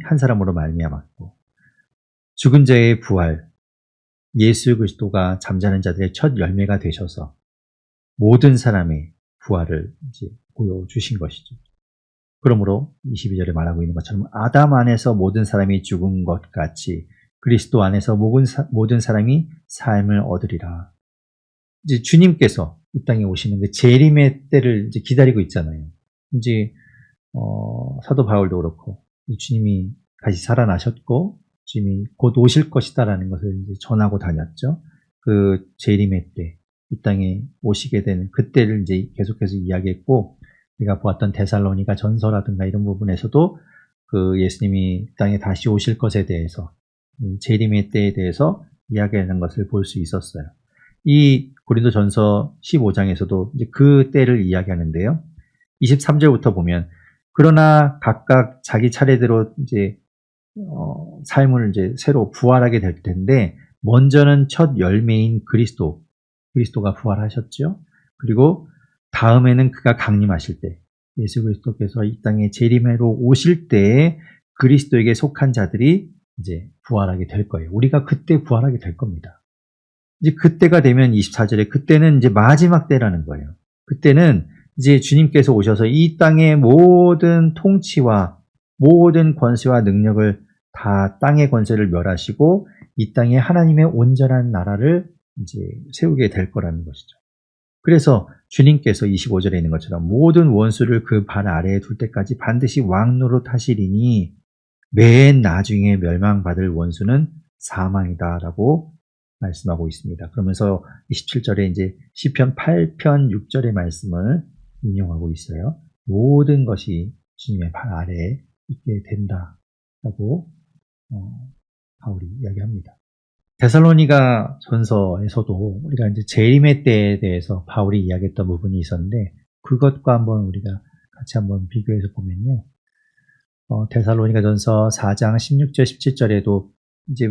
한 사람으로 말미암았고 죽은 자의 부활 예수 그리스도가 잠자는 자들의 첫 열매가 되셔서 모든 사람의 부활을 이제 보여주신 것이죠. 그러므로 22절에 말하고 있는 것처럼 아담 안에서 모든 사람이 죽은 것 같이 그리스도 안에서 모든 사람이 삶을 얻으리라. 이제 주님께서 이 땅에 오시는 그 재림의 때를 이제 기다리고 있잖아요. 이제 사도 바울도 그렇고 주님이 다시 살아나셨고 주님이 곧 오실 것이다라는 것을 이제 전하고 다녔죠. 그 재림의 때, 이 땅에 오시게 되는 그때를 이제 계속해서 이야기했고, 우리가 보았던 데살로니가 전서라든가 이런 부분에서도 그 예수님이 이 땅에 다시 오실 것에 대해서, 재림의 때에 대해서 이야기하는 것을 볼 수 있었어요. 이 고린도 전서 15장에서도 이제 그 때를 이야기하는데요. 23절부터 보면, 그러나 각각 자기 차례대로 이제 삶을 이제 새로 부활하게 될 텐데, 먼저는 첫 열매인 그리스도가 부활하셨죠. 그리고 다음에는 그가 강림하실 때, 예수 그리스도께서 이 땅에 재림하러 오실 때에 그리스도에게 속한 자들이 이제 부활하게 될 거예요. 우리가 그때 부활하게 될 겁니다. 이제 그때가 되면 24절에 그때는 이제 마지막 때라는 거예요. 그때는 이제 주님께서 오셔서 이 땅의 모든 통치와 모든 권세와 능력을 다 땅의 권세를 멸하시고 이 땅에 하나님의 온전한 나라를 이제 세우게 될 거라는 것이죠. 그래서 주님께서 25절에 있는 것처럼 모든 원수를 그 발 아래에 둘 때까지 반드시 왕노릇 하시리니 맨 나중에 멸망받을 원수는 사망이다라고 말씀하고 있습니다. 그러면서 27절에 이제 시편 8편 6절의 말씀을 인용하고 있어요. 모든 것이 주님의 발 아래에 있게 된다라고 바울이 이야기합니다. 데살로니가 전서에서도 우리가 이제 재림의 때에 대해서 바울이 이야기했던 부분이 있었는데 그것과 한번 우리가 같이 한번 비교해서 보면요. 데살로니가 전서 4장 16절 17절에도 이제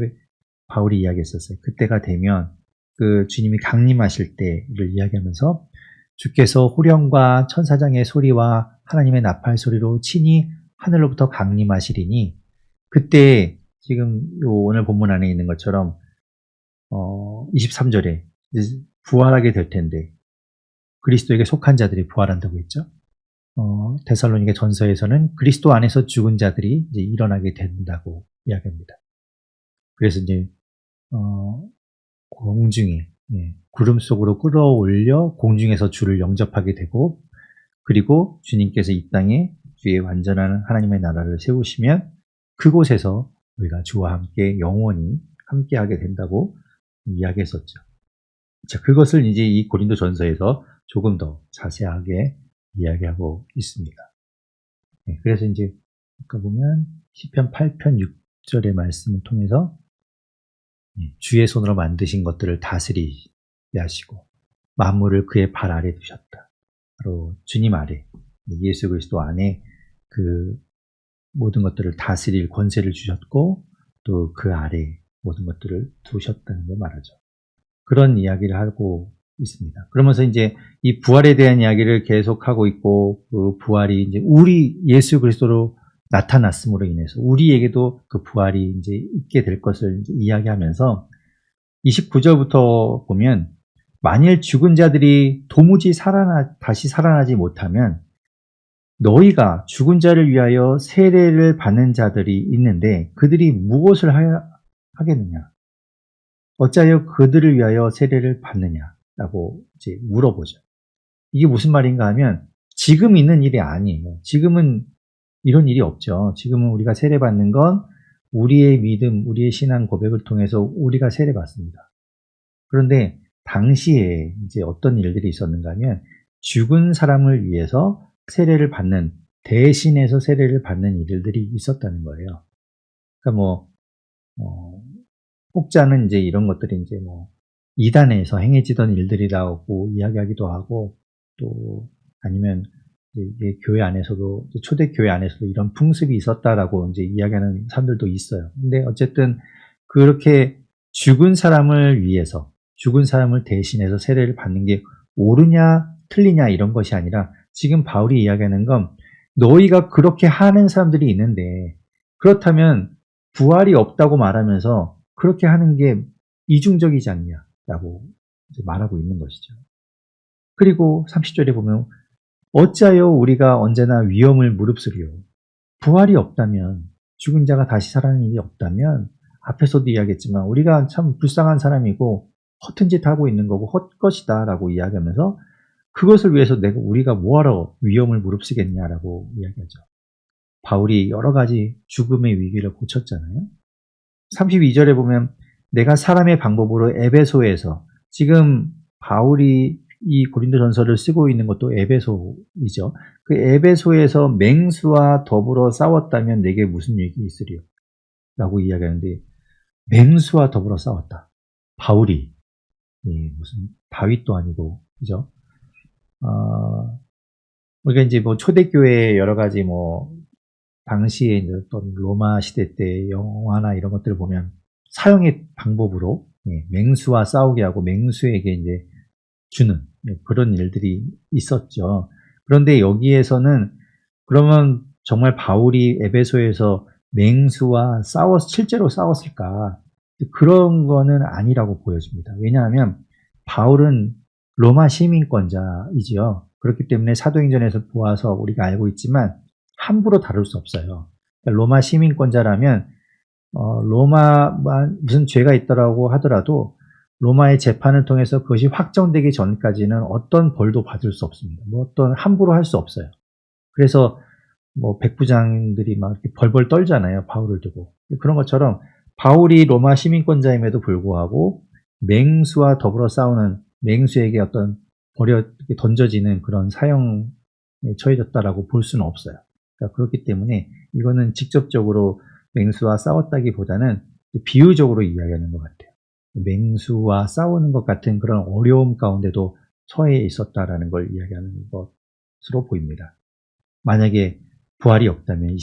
바울이 이야기했었어요. 그때가 되면 그 주님이 강림하실 때를 이야기하면서 주께서 호령과 천사장의 소리와 하나님의 나팔 소리로 친히 하늘로부터 강림하시리니 그때 지금 오늘 본문 안에 있는 것처럼 23절에 부활하게 될 텐데 그리스도에게 속한 자들이 부활한다고 했죠. 데살로니가 전서에서는 그리스도 안에서 죽은 자들이 이제 일어나게 된다고 이야기합니다. 그래서 이제 공중에 구름 속으로 끌어올려 공중에서 주를 영접하게 되고 그리고 주님께서 이 땅에 주의 완전한 하나님의 나라를 세우시면 그곳에서 우리가 주와 함께 영원히 함께하게 된다고 이야기했었죠. 자, 그것을 이제 이 고린도 전서에서 조금 더 자세하게 이야기하고 있습니다. 그래서 이제 아까 보면 시편 8편 6절의 말씀을 통해서 주의 손으로 만드신 것들을 다스리게 하시고 만물을 그의 발 아래 두셨다. 바로 주님 아래, 예수 그리스도 안에 그 모든 것들을 다스릴 권세를 주셨고 또 그 아래 모든 것들을 두셨다는 걸 말하죠. 그런 이야기를 하고 있습니다. 그러면서 이제 이 부활에 대한 이야기를 계속하고 있고 그 부활이 이제 우리 예수 그리스도로 나타났음으로 인해서 우리에게도 그 부활이 이제 있게 될 것을 이제 이야기하면서 29절부터 보면 만일 죽은 자들이 도무지 다시 살아나지 못하면 너희가 죽은 자를 위하여 세례를 받는 자들이 있는데 그들이 무엇을 하겠느냐? 어찌하여 그들을 위하여 세례를 받느냐라고 이제 물어보죠. 이게 무슨 말인가 하면 지금 있는 일이 아니에요. 지금은 이런 일이 없죠. 지금은 우리가 세례받는 건 우리의 믿음, 우리의 신앙 고백을 통해서 우리가 세례받습니다. 그런데 당시에 이제 어떤 일들이 있었는가 하면 죽은 사람을 위해서 세례를 받는, 대신해서 세례를 받는 일들이 있었다는 거예요. 그러니까 혹자는 이제 이런 것들이 이제 이단에서 행해지던 일들이라고 이야기하기도 하고 또 아니면 이제 교회 안에서도 초대 교회 안에서도 이런 풍습이 있었다라고 이제 이야기하는 사람들도 있어요. 근데 어쨌든 그렇게 죽은 사람을 위해서 죽은 사람을 대신해서 세례를 받는 게 옳으냐 틀리냐 이런 것이 아니라 지금 바울이 이야기하는 건 너희가 그렇게 하는 사람들이 있는데 그렇다면 부활이 없다고 말하면서 그렇게 하는 게 이중적이지 않냐라고 말하고 있는 것이죠. 그리고 30절에 보면 어찌하여 우리가 언제나 위험을 무릅쓰리요. 부활이 없다면 죽은 자가 다시 살아나는 일이 없다면 앞에서도 이야기했지만 우리가 참 불쌍한 사람이고 허튼 짓 하고 있는 거고 헛것이다 라고 이야기하면서 그것을 위해서 우리가 뭐하러 위험을 무릅쓰겠냐라고 이야기하죠. 바울이 여러 가지 죽음의 위기를 고쳤잖아요. 32절에 보면 내가 사람의 방법으로 에베소에서 지금 바울이 이 고린도전서를 쓰고 있는 것도 에베소이죠. 그 에베소에서 맹수와 더불어 싸웠다면 내게 무슨 얘기 있으리요? 라고 이야기하는데 맹수와 더불어 싸웠다. 바울이 무슨 다윗도 아니고 그죠? 우리가 이제 뭐 초대교회 여러 가지 뭐 당시에 이제 어떤 로마 시대 때 영화나 이런 것들을 보면 사형의 방법으로 맹수와 싸우게 하고 맹수에게 이제 주는 그런 일들이 있었죠. 그런데 여기에서는 그러면 정말 바울이 에베소에서 맹수와 실제로 싸웠을까? 그런 거는 아니라고 보여집니다. 왜냐하면 바울은 로마 시민권자이지요. 그렇기 때문에 사도행전에서 보아서 우리가 알고 있지만 함부로 다룰 수 없어요. 그러니까 로마 시민권자라면 로마만 무슨 죄가 있더라고 하더라도 로마의 재판을 통해서 그것이 확정되기 전까지는 어떤 벌도 받을 수 없습니다. 뭐 어떤 함부로 할 수 없어요. 그래서 뭐 백부장들이 막 이렇게 벌벌 떨잖아요. 바울을 두고. 그런 것처럼 바울이 로마 시민권자임에도 불구하고 맹수와 더불어 싸우는 맹수에게 어떤 던져지는 그런 사형에 처해졌다라고 볼 수는 없어요. 그러니까 그렇기 때문에 이거는 직접적으로 맹수와 싸웠다기보다는 비유적으로 이야기하는 것 같아요. 맹수와 싸우는 것 같은 그런 어려움 가운데도 처해 있었다라는 걸 이야기하는 것으로 보입니다. 만약에 부활이 없다면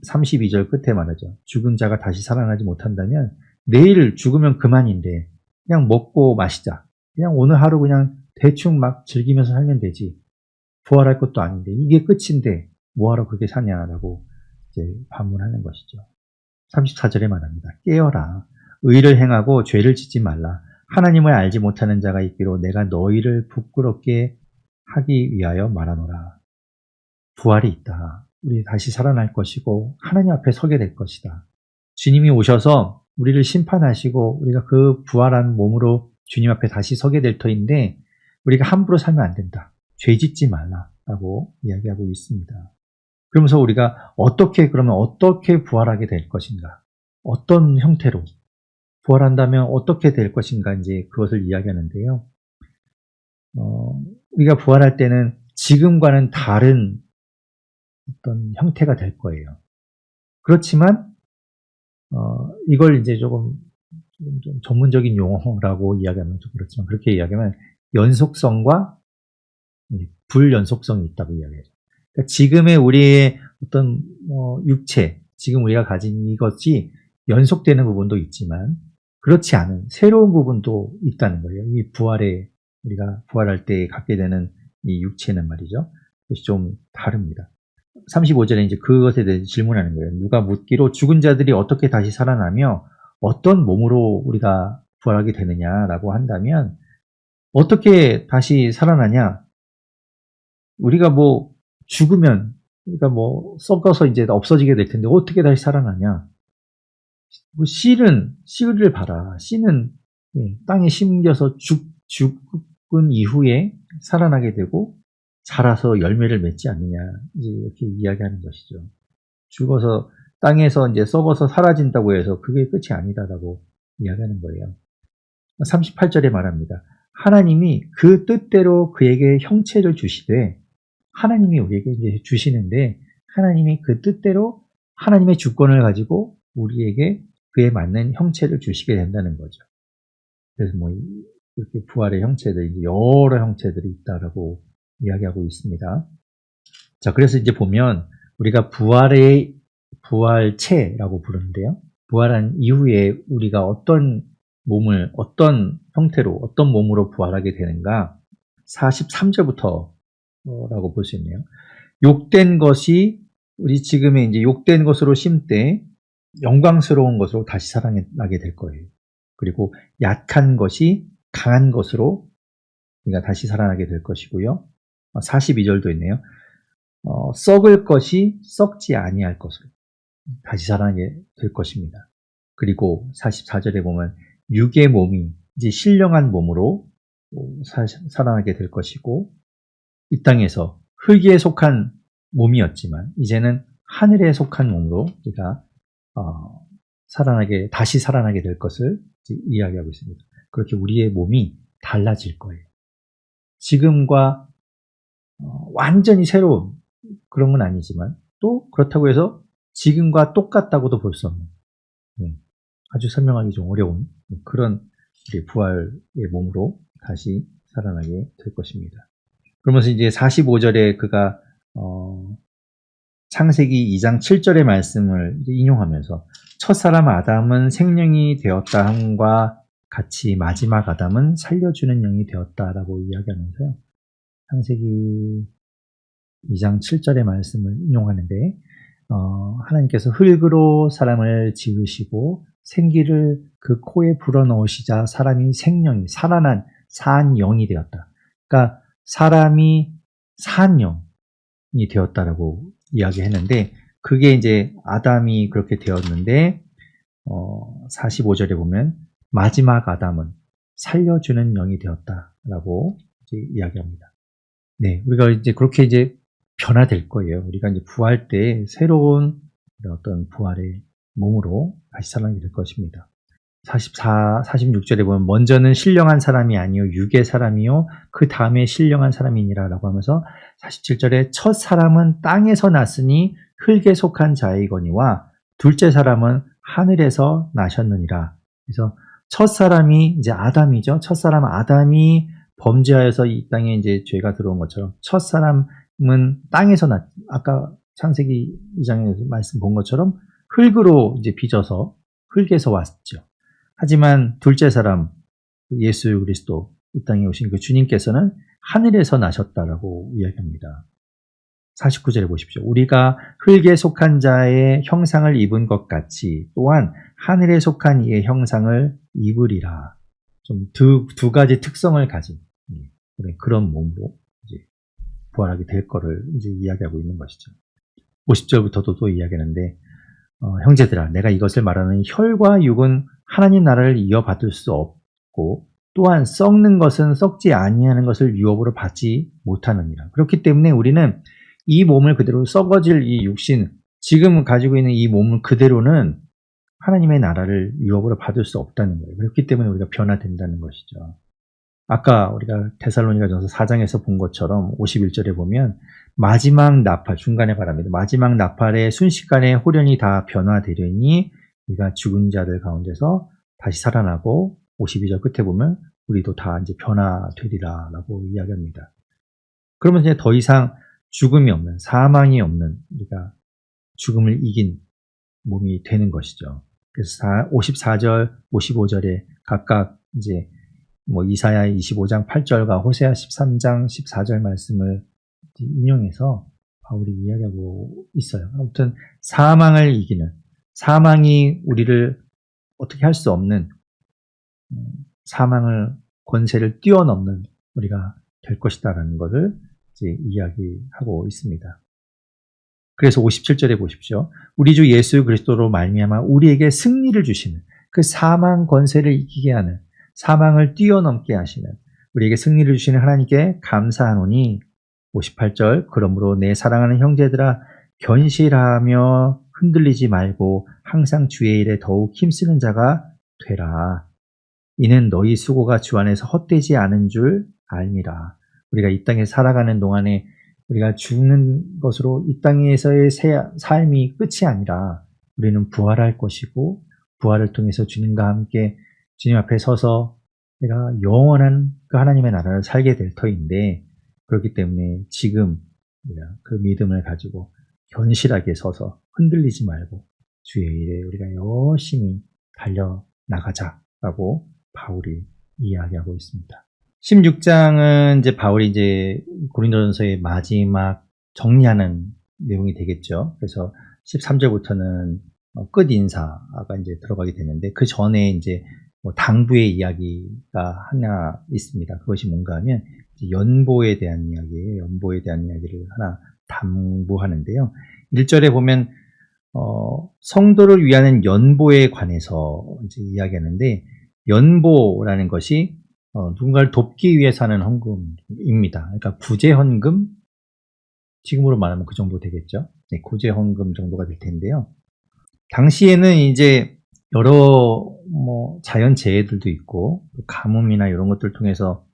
32절 끝에 말하죠. 죽은 자가 다시 살아나지 못한다면 내일 죽으면 그만인데 그냥 먹고 마시자. 그냥 오늘 하루 그냥 대충 막 즐기면서 살면 되지. 부활할 것도 아닌데 이게 끝인데 뭐하러 그렇게 사냐라고 이제 반문하는 것이죠. 34절에 말합니다. 깨어라. 의를 행하고 죄를 짓지 말라. 하나님을 알지 못하는 자가 있기로 내가 너희를 부끄럽게 하기 위하여 말하노라. 부활이 있다. 우리 다시 살아날 것이고 하나님 앞에 서게 될 것이다. 주님이 오셔서 우리를 심판하시고 우리가 그 부활한 몸으로 주님 앞에 다시 서게 될 터인데 우리가 함부로 살면 안 된다. 죄 짓지 말라라고 이야기하고 있습니다. 그러면서 우리가 어떻게 부활하게 될 것인가? 어떤 형태로 부활한다면 어떻게 될 것인가 이제 그것을 이야기하는데요. 우리가 부활할 때는 지금과는 다른 어떤 형태가 될 거예요. 그렇지만 이걸 이제 좀 전문적인 용어라고 이야기하면 좀 그렇지만 그렇게 이야기하면 연속성과 불연속성이 있다고 이야기하죠. 그러니까 지금의 우리의 어떤 육체, 지금 우리가 가진 이것이 연속되는 부분도 있지만 그렇지 않은 새로운 부분도 있다는 거예요. 이 우리가 부활할 때 갖게 되는 이 육체는 말이죠. 그것이 좀 다릅니다. 35절에 이제 그것에 대해서 질문하는 거예요. 누가 묻기로 죽은 자들이 어떻게 다시 살아나며 어떤 몸으로 우리가 부활하게 되느냐라고 한다면 어떻게 다시 살아나냐? 우리가 뭐 죽으면 우리가 뭐 썩어서 이제 없어지게 될 텐데 어떻게 다시 살아나냐? 씨를 봐라. 씨는 땅에 심겨서 죽은 이후에 살아나게 되고 자라서 열매를 맺지 않느냐 이렇게 이야기하는 것이죠. 죽어서 땅에서 이제 썩어서 사라진다고 해서 그게 끝이 아니다라고 이야기하는 거예요. 38절에 말합니다. 하나님이 그 뜻대로 그에게 형체를 주시되 하나님이 우리에게 이제 주시는데 하나님이 그 뜻대로 하나님의 주권을 가지고 우리에게 그에 맞는 형체를 주시게 된다는 거죠. 그래서 뭐 이렇게 부활의 형체들이 여러 형체들이 있다라고 이야기하고 있습니다. 자, 그래서 이제 보면 우리가 부활체라고 부르는데요. 부활한 이후에 우리가 어떤 형태로, 어떤 몸으로 부활하게 되는가? 43절부터 라고 볼 수 있네요. 욕된 것이 우리 지금의 이제 욕된 것으로 심되 영광스러운 것으로 다시 살아나게 될 거예요. 그리고 약한 것이 강한 것으로 우리가 다시 살아나게 될 것이고요. 42절도 있네요. 썩을 것이 썩지 아니할 것으로 다시 살아나게 될 것입니다. 그리고 44절에 보면 육의 몸이 이제 신령한 몸으로 살아나게 될 것이고, 이 땅에서 흙에 속한 몸이었지만 이제는 하늘에 속한 몸으로 우리가 다시 살아나게 될 것을 이야기하고 있습니다. 그렇게 우리의 몸이 달라질 거예요. 지금과 완전히 새로운 그런 건 아니지만, 또 그렇다고 해서 지금과 똑같다고도 볼 수 없는, 아주 설명하기 좀 어려운 그런 우리 부활의 몸으로 다시 살아나게 될 것입니다. 그러면서 이제 45절에 그가 창세기 2장 7절의 말씀을 인용하면서 첫사람 아담은 생명이 되었다 함과 같이 마지막 아담은 살려주는 영이 되었다라고 이야기하면서요. 창세기 2장 7절의 말씀을 인용하는데, 하나님께서 흙으로 사람을 지으시고 생기를 그 코에 불어넣으시자 사람이 생명이 살아난 산 영이 되었다. 그러니까 사람이 산 영이 되었다라고 이야기했는데, 그게 이제 아담이 그렇게 되었는데, 45절에 보면 마지막 아담은 살려주는 영이 되었다라고 이제 이야기합니다. 네, 우리가 이제 그렇게 이제 변화될 거예요. 우리가 이제 부활 때 새로운 어떤 부활의 몸으로 다시 살아나게 될 것입니다. 46절에 보면 먼저는 신령한 사람이 아니요 육의 사람이요 그 다음에 신령한 사람이니라 라고 하면서, 47절에 첫 사람은 땅에서 났으니 흙에 속한 자이거니와 둘째 사람은 하늘에서 나셨느니라. 그래서 첫 사람이 이제 아담이죠. 첫 사람 아담이 범죄하여서 이 땅에 이제 죄가 들어온 것처럼 첫 사람은 땅에서 아까 창세기 2장에서 말씀 본 것처럼 흙으로 이제 빚어서 흙에서 왔죠. 하지만 둘째 사람 예수 그리스도 이 땅에 오신 그 주님께서는 하늘에서 나셨다라고 이야기합니다. 49절에 보십시오. 우리가 흙에 속한 자의 형상을 입은 것 같이 또한 하늘에 속한 이의 형상을 입으리라. 좀 두 가지 특성을 가진 그런 몸으로 이제 부활하게 될 거를 이제 이야기하고 있는 것이죠. 50절부터도 또 이야기하는데, 형제들아, 내가 이것을 말하는 혈과 육은 하나님 나라를 이어받을 수 없고 또한 썩는 것은 썩지 아니하는 것을 유업으로 받지 못하느니라. 그렇기 때문에 우리는 이 몸을 그대로 썩어질 이 육신, 지금 가지고 있는 이 몸을 그대로는 하나님의 나라를 유업으로 받을 수 없다는 거예요. 그렇기 때문에 우리가 변화된다는 것이죠. 아까 우리가 데살로니가전서 4장에서 본 것처럼 51절에 보면 마지막 나팔, 중간에 말합니다. 마지막 나팔의 순식간에 호련이 다 변화되려니 우리가 죽은 자들 가운데서 다시 살아나고, 52절 끝에 보면 우리도 다 이제 변화되리라 라고 이야기합니다. 그러면 이제 더 이상 죽음이 없는, 사망이 없는 우리가 죽음을 이긴 몸이 되는 것이죠. 그래서 54절, 55절에 각각 이제 이사야 25장 8절과 호세아 13장 14절 말씀을 인용해서 바울이 이야기하고 있어요. 아무튼 사망을 이기는, 사망이 우리를 어떻게 할 수 없는, 사망을 권세를 뛰어넘는 우리가 될 것이다라는 것을 이제 이야기하고 있습니다. 그래서 57절에 보십시오. 우리 주 예수 그리스도로 말미암아 우리에게 승리를 주시는, 그 사망 권세를 이기게 하는, 사망을 뛰어넘게 하시는 우리에게 승리를 주시는 하나님께 감사하노니, 58절 그러므로 내 사랑하는 형제들아 견실하며 흔들리지 말고 항상 주의 일에 더욱 힘쓰는 자가 되라. 이는 너희 수고가 주 안에서 헛되지 않은 줄 알미라. 우리가 이 땅에 살아가는 동안에 우리가 죽는 것으로 이 땅에서의 삶이 끝이 아니라 우리는 부활할 것이고, 부활을 통해서 주님과 함께 주님 앞에 서서 내가 영원한 그 하나님의 나라를 살게 될 터인데, 그렇기 때문에 지금 우리가 그 믿음을 가지고 견실하게 서서 흔들리지 말고 주의 일에 우리가 열심히 달려나가자라고 바울이 이야기하고 있습니다. 16장은 이제 바울이 이제 고린도전서의 마지막 정리하는 내용이 되겠죠. 그래서 13절부터는 끝 인사가 이제 들어가게 되는데, 그 전에 이제 뭐 당부의 이야기가 하나 있습니다. 그것이 뭔가 하면 연보에 대한 이야기예요. 연보에 대한 이야기를 하나 당부하는데요. 1절에 보면 성도를 위하는 연보에 관해서 이제 이야기하는데, 연보라는 것이 누군가를 돕기 위해서 하는 헌금입니다. 그러니까 구제헌금, 지금으로 말하면 그 정도 되겠죠. 네, 구제헌금 정도가 될 텐데요. 당시에는 이제 여러 자연재해들도 있고, 가뭄이나 이런 것들을 통해서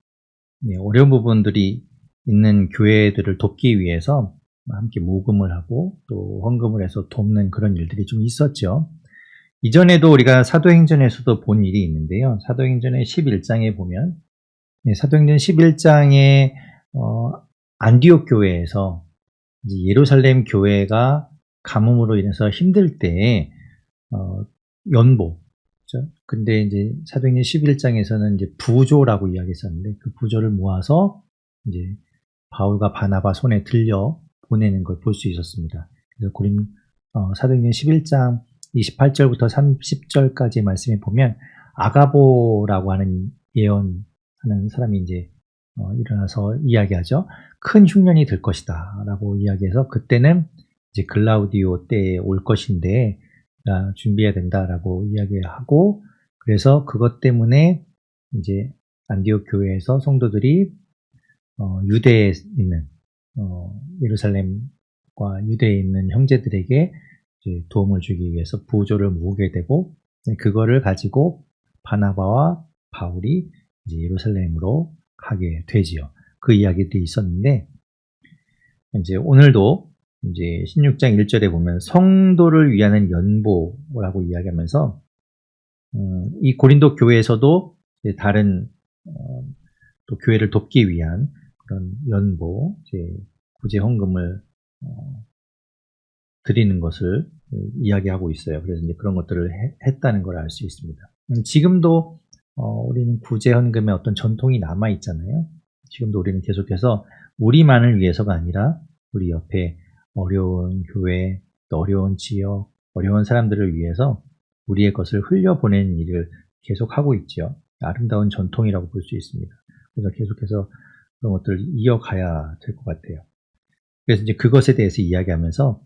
어려운 부분들이 있는 교회들을 돕기 위해서 함께 모금을 하고 또 헌금을 해서 돕는 그런 일들이 좀 있었죠. 이전에도 우리가 사도행전에서도 본 일이 있는데요. 사도행전의 11장에 보면, 사도행전 11장에 안디옥 교회에서 이제 예루살렘 교회가 가뭄으로 인해서 힘들 때 연보, 그렇죠? 근데 이제 사도행전 11장에서는 이제 부조라고 이야기했었는데, 그 부조를 모아서 이제 바울과 바나바 손에 들려 보내는 걸 볼 수 있었습니다. 그래서 사도행전 11장 28절부터 30절까지 말씀에 보면 아가보라고 하는 예언하는 사람이 이제 일어나서 이야기하죠. 큰 흉년이 될 것이다 라고 이야기해서, 그때는 이제 글라우디오 때에 올 것인데 준비해야 된다라고 이야기하고, 그래서 그것 때문에 이제 안디옥 교회에서 성도들이 유대에 있는 예루살렘과 유대에 있는 형제들에게 이제 도움을 주기 위해서 부조를 모으게 되고, 그거를 가지고 바나바와 바울이 이제 예루살렘으로 가게 되지요. 그 이야기들이 있었는데, 이제 오늘도 이제 16장 1절에 보면 성도를 위하는 연보라고 이야기하면서 이 고린도 교회에서도 다른 또 교회를 돕기 위한 그런 연보, 이제 구제 헌금을 드리는 것을 이야기하고 있어요. 그래서 이제 그런 것들을 했다는 걸 알 수 있습니다. 지금도 우리는 구제 헌금의 어떤 전통이 남아 있잖아요. 지금도 우리는 계속해서 우리만을 위해서가 아니라 우리 옆에 어려운 교회, 또 어려운 지역, 어려운 사람들을 위해서 우리의 것을 흘려보내는 일을 계속하고 있죠. 아름다운 전통이라고 볼 수 있습니다. 그래서 계속해서 그런 것들을 이어가야 될 것 같아요. 그래서 이제 그것에 대해서 이야기하면서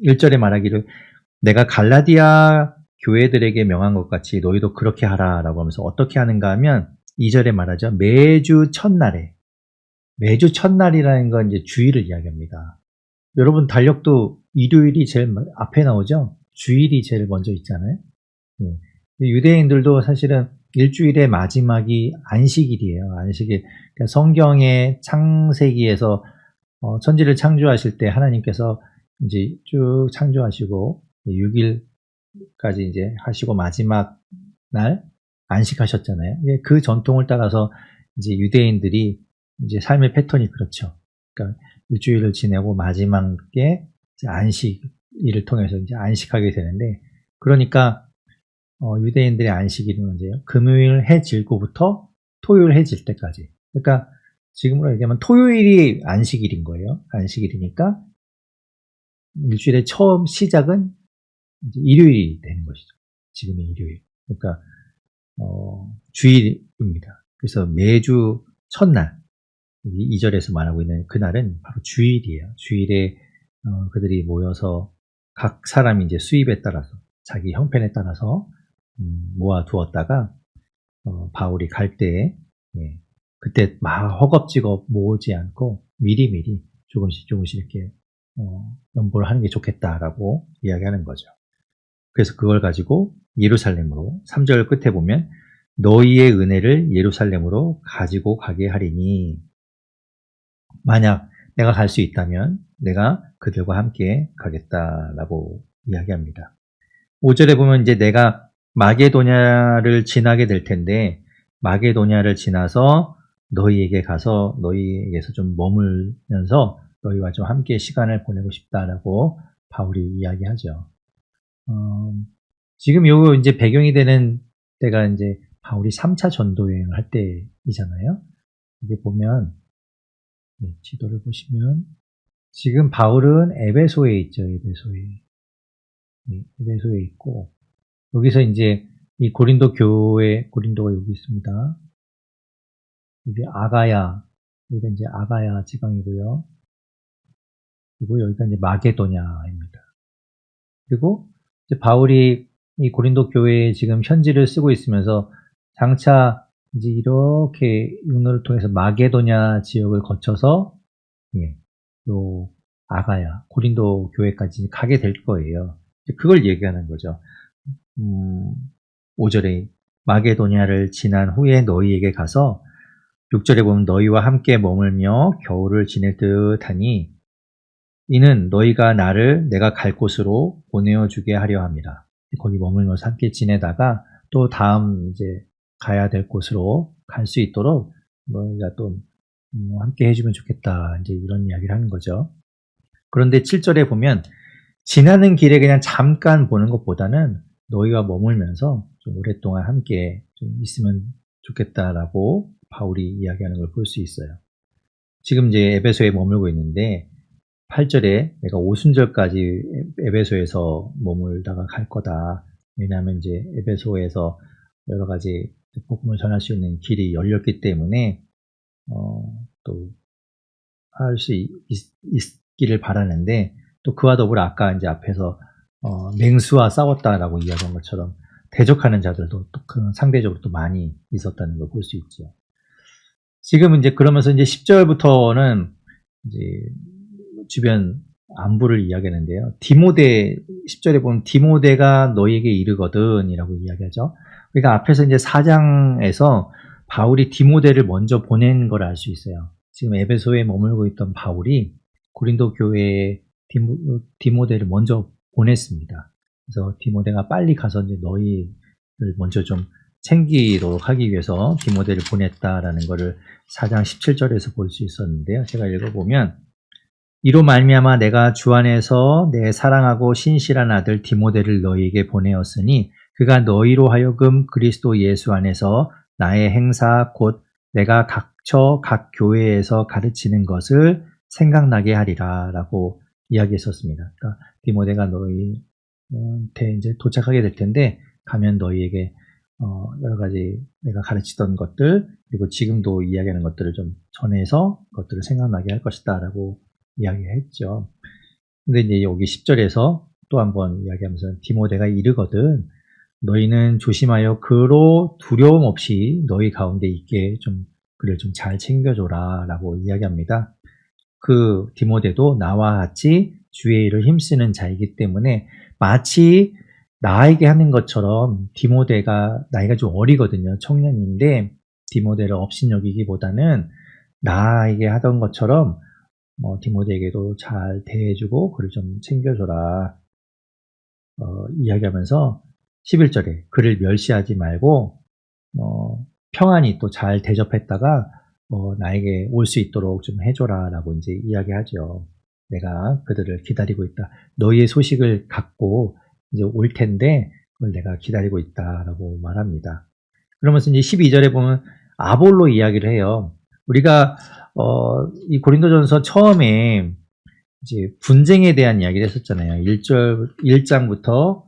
1절에 말하기를 내가 갈라디아 교회들에게 명한 것 같이 너희도 그렇게 하라라고 하면서 어떻게 하는가 하면 2절에 말하죠. 매주 첫날이라는 건 이제 주일을 이야기합니다. 여러분 달력도 일요일이 제일 앞에 나오죠? 주일이 제일 먼저 있잖아요. 유대인들도 사실은 일주일의 마지막이 안식일이에요. 안식일. 그러니까 성경의 창세기에서 천지를 창조하실 때 하나님께서 이제 쭉 창조하시고 6일까지 이제 하시고 마지막 날 안식하셨잖아요. 그 전통을 따라서 이제 유대인들이 이제 삶의 패턴이 그렇죠. 그러니까 일주일을 지내고 마지막에 이제 안식일을 통해서 이제 안식하게 되는데, 그러니까 유대인들의 안식일은 언제예요? 금요일 해 질고부터 토요일 해 질 때까지. 그러니까 지금으로 얘기하면 토요일이 안식일인 거예요. 안식일이니까 일주일의 처음 시작은 이제 일요일이 되는 것이죠. 지금의 일요일. 그러니까 주일입니다. 그래서 매주 첫날, 2절에서 말하고 있는 그날은 바로 주일이에요. 주일에 그들이 모여서 각 사람이 이제 수입에 따라서 자기 형편에 따라서 모아두었다가 바울이 갈 때에 그때 막 허겁지겁 모으지 않고 미리미리 조금씩 이렇게 연보를 하는 게 좋겠다라고 이야기하는 거죠. 그래서 그걸 가지고 예루살렘으로 3절 끝에 보면 너희의 은혜를 예루살렘으로 가지고 가게 하리니, 만약 내가 갈 수 있다면 내가 그들과 함께 가겠다라고 이야기합니다. 5절에 보면 이제 내가 마게도냐를 지나게 될 텐데 마게도냐를 지나서 너희에게 가서 너희에게서 좀 머물면서 너희와 좀 함께 시간을 보내고 싶다라고 바울이 이야기하죠. 지금 요 이제 배경이 되는 때가 이제 바울이 3차 전도 여행을 할 때이잖아요. 여기 보면 지도를 보시면 지금 바울은 에베소에 있죠. 에베소에 있고 여기서 이제 이 고린도 교회, 고린도가 여기 있습니다. 여기 아가야, 여기가 이제 아가야 지방이고요. 그리고 여기가 이제 마게도냐입니다. 그리고 이제 바울이 이 고린도 교회에 지금 현지를 쓰고 있으면서 장차 이제 이렇게 육로를 통해서 마게도냐 지역을 거쳐서 요 아가야, 고린도 교회까지 가게 될 거예요. 그걸 얘기하는 거죠. 5절에 마게도냐를 지난 후에 너희에게 가서 6절에 보면 너희와 함께 머물며 겨울을 지낼 듯하니 이는 너희가 나를 내가 갈 곳으로 보내어주게 하려 함이라. 거기 머물면서 함께 지내다가 또 다음 이제 가야 될 곳으로 갈 수 있도록 너희가 또 함께 해주면 좋겠다. 이제 이런 이야기를 하는 거죠. 그런데 7절에 보면 지나는 길에 그냥 잠깐 보는 것보다는 너희와 머물면서 좀 오랫동안 함께 좀 있으면 좋겠다라고 바울이 이야기하는 걸 볼 수 있어요. 지금 이제 에베소에 머물고 있는데 8절에 내가 오순절까지 에베소에서 머물다가 갈 거다. 왜냐하면 이제 에베소에서 여러 가지 복음을 전할 수 있는 길이 열렸기 때문에 또 할 수 있기를 바라는데 또 그와 더불어 아까 이제 앞에서 맹수와 싸웠다라고 이야기한 것처럼 대적하는 자들도 또 상대적으로 또 많이 있었다는 걸 볼 수 있죠. 지금 이제 그러면서 이제 10절부터는 이제 주변 안부를 이야기하는데요. 디모데 10절에 보면 디모데가 너희에게 이르거든이라고 이야기하죠. 그러니까 앞에서 이제 4장에서 바울이 디모데를 먼저 보낸 걸 알 수 있어요. 지금 에베소에 머물고 있던 바울이 고린도 교회에 디모데를 먼저 보냈습니다. 그래서 디모데가 빨리 가서 이제 너희를 먼저 좀 챙기도록 하기 위해서 디모데를 보냈다라는 것을 4장 17절에서 볼 수 있었는데요. 제가 읽어보면 이로 말미암아 내가 주 안에서 내 사랑하고 신실한 아들 디모데를 너희에게 보내었으니 그가 너희로 하여금 그리스도 예수 안에서 나의 행사 곧 내가 각처 각 교회에서 가르치는 것을 생각나게 하리라 라고 이야기했었습니다. 그러니까 디모데가 너희한테 이제 도착하게 될 텐데 가면 너희에게 여러 가지 내가 가르치던 것들 그리고 지금도 이야기하는 것들을 좀 전해서 그것들을 생각나게 할 것이다 라고 이야기했죠. 근데 이제 여기 10절에서 또 한번 이야기하면서 디모데가 이르거든 너희는 조심하여 그로 두려움 없이 너희 가운데 있게 좀 그를 좀 잘 챙겨줘라 라고 이야기합니다. 그 디모데도 나와 같이 주의 일을 힘쓰는 자이기 때문에 마치 나에게 하는 것처럼 디모데가 나이가 좀 어리거든요. 청년인데 디모데를 업신여기기보다는 나에게 하던 것처럼 디모데에게도 잘 대해주고 그를 좀 챙겨줘라 이야기하면서 11절에 그를 멸시하지 말고 평안히 또 잘 대접했다가 나에게 올 수 있도록 좀 해줘라 라고 이제 이야기하죠. 내가 그들을 기다리고 있다. 너희의 소식을 갖고 이제 올 텐데 그걸 내가 기다리고 있다라고 말합니다. 그러면서 이제 12절에 보면 아볼로 이야기를 해요. 우리가 이 고린도전서 처음에 이제 분쟁에 대한 이야기를 했었잖아요. 1장부터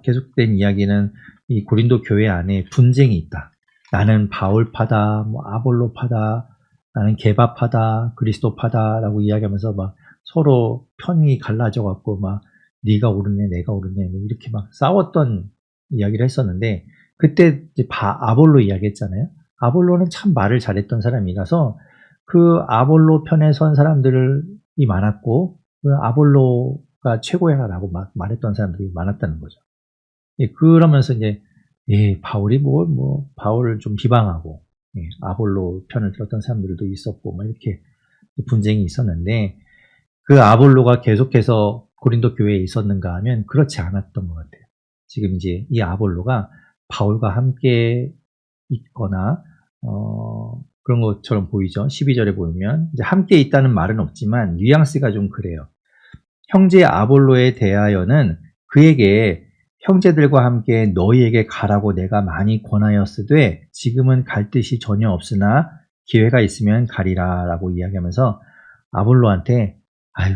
계속된 이야기는 이 고린도 교회 안에 분쟁이 있다. 나는 바울파다, 아볼로파다, 나는 게바파다, 그리스도파다라고 이야기하면서 막 서로 편이 갈라져 갖고 막 네가 옳으네, 내가 옳으네 이렇게 막 싸웠던 이야기를 했었는데 그때 이제 아볼로 이야기했잖아요. 아볼로는 참 말을 잘했던 사람이라서 그 아볼로 편에 선 사람들이 많았고 그 아볼로가 최고야라고 말했던 사람들이 많았다는 거죠. 그러면서 이제 바울이 바울을 좀 비방하고 아볼로 편을 들었던 사람들도 있었고 막 이렇게 분쟁이 있었는데 그 아볼로가 계속해서 고린도 교회에 있었는가 하면 그렇지 않았던 것 같아요. 지금 이제 이 아볼로가 바울과 함께 있거나 그런 것처럼 보이죠. 12절에 보면 이제 함께 있다는 말은 없지만 뉘앙스가 좀 그래요. 형제 아볼로에 대하여는 그에게 형제들과 함께 너희에게 가라고 내가 많이 권하였으되 지금은 갈 뜻이 전혀 없으나 기회가 있으면 가리라 라고 이야기하면서 아볼로한테 아유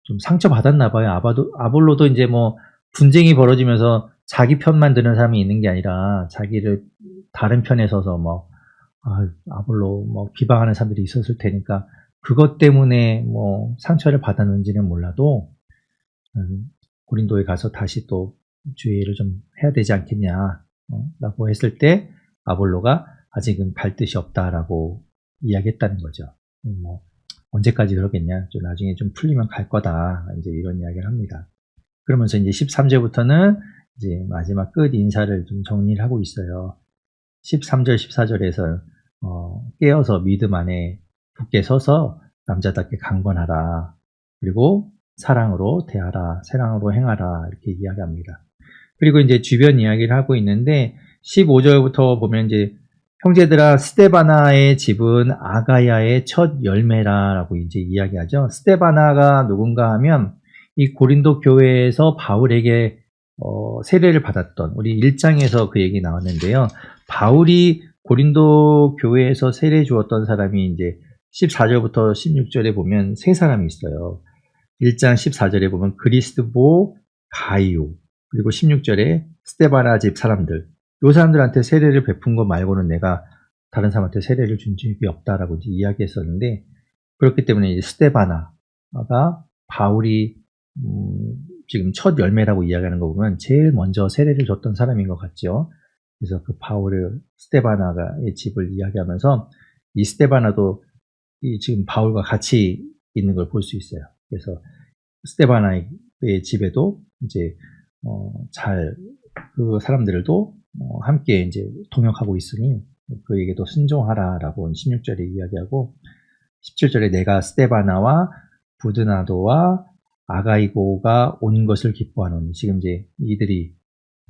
좀 상처받았나 봐요. 아볼로도 이제 뭐 분쟁이 벌어지면서 자기 편만 드는 사람이 있는 게 아니라 자기를 다른 편에 서서 뭐 아볼로 뭐 비방하는 사람들이 있었을 테니까 그것 때문에 뭐 상처를 받았는지는 몰라도 고린도에 가서 다시 또 주의를 좀 해야 되지 않겠냐 라고 했을 때 아볼로가 아직은 갈 뜻이 없다라고 이야기했다는 거죠. 뭐 언제까지 그러겠냐, 좀 나중에 좀 풀리면 갈 거다, 이제 이런 이야기를 합니다. 그러면서 이제 13절부터는 이제 마지막 끝 인사를 좀 정리를 하고 있어요. 13절, 14절에서 깨어서 믿음 안에 굳게 서서 남자답게 강건하라. 그리고 사랑으로 대하라. 사랑으로 행하라. 이렇게 이야기합니다. 그리고 이제 주변 이야기를 하고 있는데 15절부터 보면 이제 형제들아 스데바나의 집은 아가야의 첫 열매라라고 이제 이야기하죠. 스데바나가 누군가 하면 이 고린도 교회에서 바울에게 세례를 받았던, 우리 1장에서 그 얘기 나왔는데요. 바울이 고린도 교회에서 세례 주었던 사람이 이제 14절부터 16절에 보면 세 사람이 있어요. 1장 14절에 보면 그리스도, 가이오, 그리고 16절에 스데바나 집 사람들, 이 사람들한테 세례를 베푼 것 말고는 내가 다른 사람한테 세례를 준 적이 없다라고 이제 이야기했었는데, 그렇기 때문에 이제 스데바나가 바울이 지금 첫 열매라고 이야기하는 거 보면 제일 먼저 세례를 줬던 사람인 것 같죠. 그래서 그 바울을 스데바나의 집을 이야기하면서 이 스데바나도 이 지금 바울과 같이 있는 걸 볼 수 있어요. 그래서 스데바나의 집에도 이제 그 사람들도 함께 이제 동역하고 있으니 그에게도 순종하라라고 16절에 이야기하고 17절에 내가 스데바나와 부드나도와 아가이고가 온 것을 기뻐하노니, 지금 이제 이들이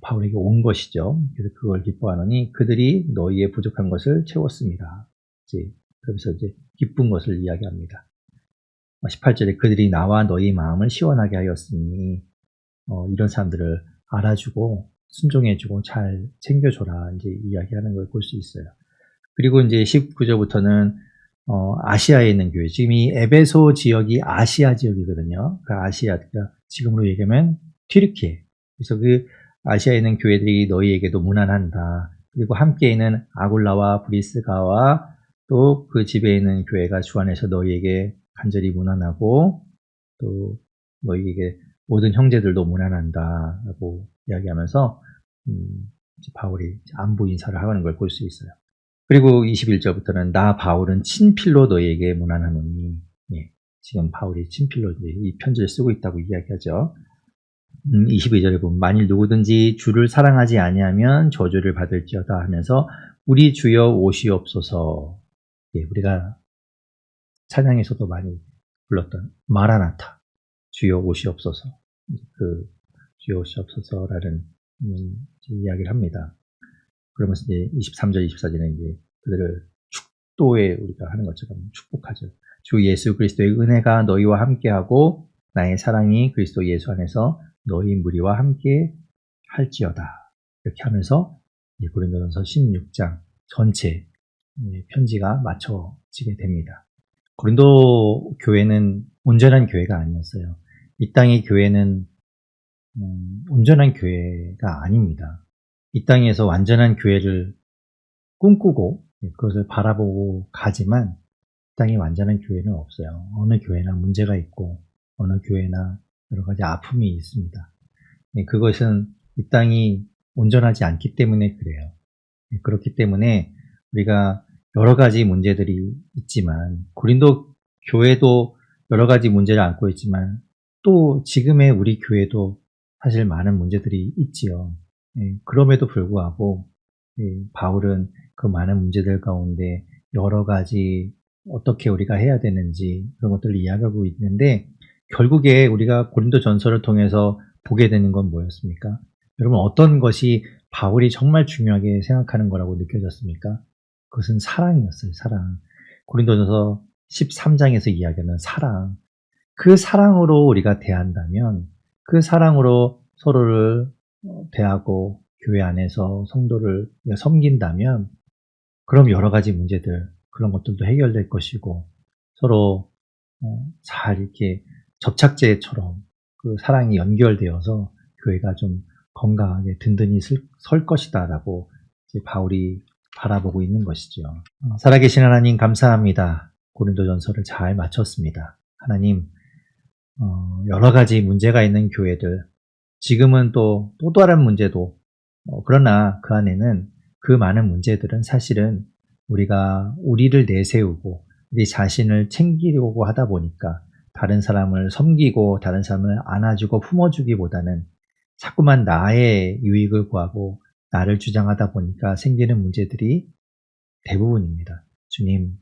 바울에게 온 것이죠. 그래서 그걸 기뻐하노니 그들이 너희의 부족한 것을 채웠습니다. 이제 그러면서 이제 기쁜 것을 이야기합니다. 18절에 그들이 나와 너희 마음을 시원하게 하였으니 이런 사람들을 알아주고 순종해주고 잘 챙겨줘라, 이제 이야기하는 걸 볼 수 있어요. 그리고 이제 19절부터는 아시아에 있는 교회, 지금 이 에베소 지역이 아시아 지역이거든요. 그 아시아가 지금으로 얘기하면 튀르키예. 그래서 그 아시아에 있는 교회들이 너희에게도 문안한다. 그리고 함께 있는 아굴라와 브리스가와 또 그 집에 있는 교회가 주 안에서 너희에게 간절히 문안하고 또 너희에게 모든 형제들도 문안한다 라고 이야기하면서 바울이 안부 인사를 하는 걸 볼 수 있어요. 그리고 21절부터는 나 바울은 친필로 너희에게 문안하노니, 지금 바울이 친필로 이 편지를 쓰고 있다고 이야기하죠. 22절에 보면 만일 누구든지 주를 사랑하지 아니하면 저주를 받을지어다 하면서 우리 주여 오시옵소서, 우리가 찬양에서도 많이 불렀던 마라나타, 주여 오시옵소서, 그 주여 오시옵소서라는 이야기를 합니다. 그러면서 이제 23절, 24절에 이제 그들을 축도에 우리가 하는 것처럼 축복하죠. 주 예수 그리스도의 은혜가 너희와 함께하고 나의 사랑이 그리스도 예수 안에서 너희 무리와 함께 할지어다. 이렇게 하면서 고린도전서 16장 전체 편지가 마쳐지게 됩니다. 고린도 교회는 온전한 교회가 아니었어요. 이 땅의 교회는 온전한 교회가 아닙니다. 이 땅에서 완전한 교회를 꿈꾸고 그것을 바라보고 가지만 이 땅에 완전한 교회는 없어요. 어느 교회나 문제가 있고 어느 교회나 여러 가지 아픔이 있습니다. 그것은 이 땅이 온전하지 않기 때문에 그래요. 그렇기 때문에 우리가 여러 가지 문제들이 있지만, 고린도 교회도 여러 가지 문제를 안고 있지만 또 지금의 우리 교회도 사실 많은 문제들이 있지요. 그럼에도 불구하고 바울은 그 많은 문제들 가운데 여러 가지 어떻게 우리가 해야 되는지 그런 것들을 이야기하고 있는데, 결국에 우리가 고린도 전서를 통해서 보게 되는 건 뭐였습니까? 여러분, 어떤 것이 바울이 정말 중요하게 생각하는 거라고 느껴졌습니까? 그것은 사랑이었어요. 사랑. 고린도전서 13장에서 이야기하는 사랑. 그 사랑으로 우리가 대한다면, 그 사랑으로 서로를 대하고 교회 안에서 성도를 섬긴다면 그럼 여러 가지 문제들 그런 것들도 해결될 것이고 서로 잘 이렇게 접착제처럼 그 사랑이 연결되어서 교회가 좀 건강하게 든든히 설 것이다라고 이제 바울이 바라보고 있는 것이죠. 살아계신 하나님 감사합니다. 고린도전서를 잘 마쳤습니다. 하나님 여러 가지 문제가 있는 교회들 지금은 또 다른 문제도 그러나 그 안에는 그 많은 문제들은 사실은 우리가 우리를 내세우고 우리 자신을 챙기려고 하다 보니까 다른 사람을 섬기고 다른 사람을 안아주고 품어주기보다는 자꾸만 나의 유익을 구하고 나를 주장하다 보니까 생기는 문제들이 대부분입니다. 주님,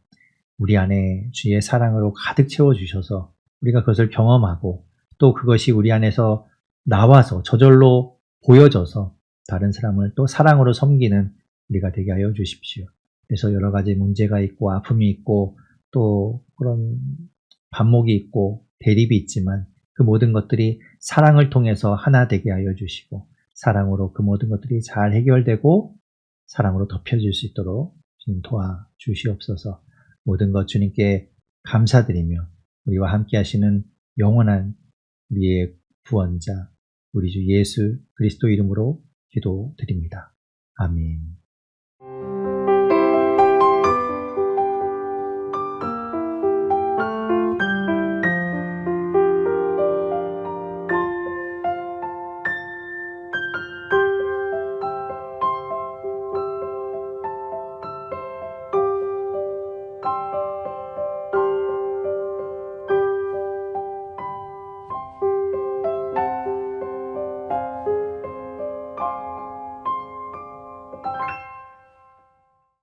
우리 안에 주의 사랑으로 가득 채워주셔서 우리가 그것을 경험하고 또 그것이 우리 안에서 나와서 저절로 보여져서 다른 사람을 또 사랑으로 섬기는 우리가 되게 하여 주십시오. 그래서 여러 가지 문제가 있고 아픔이 있고 또 그런 반목이 있고 대립이 있지만 그 모든 것들이 사랑을 통해서 하나 되게 하여 주시고 사랑으로 그 모든 것들이 잘 해결되고 사랑으로 덮여질 수 있도록 주님 도와주시옵소서. 모든 것 주님께 감사드리며 우리와 함께 하시는 영원한 우리의 구원자 우리 주 예수 그리스도 이름으로 기도드립니다. 아멘.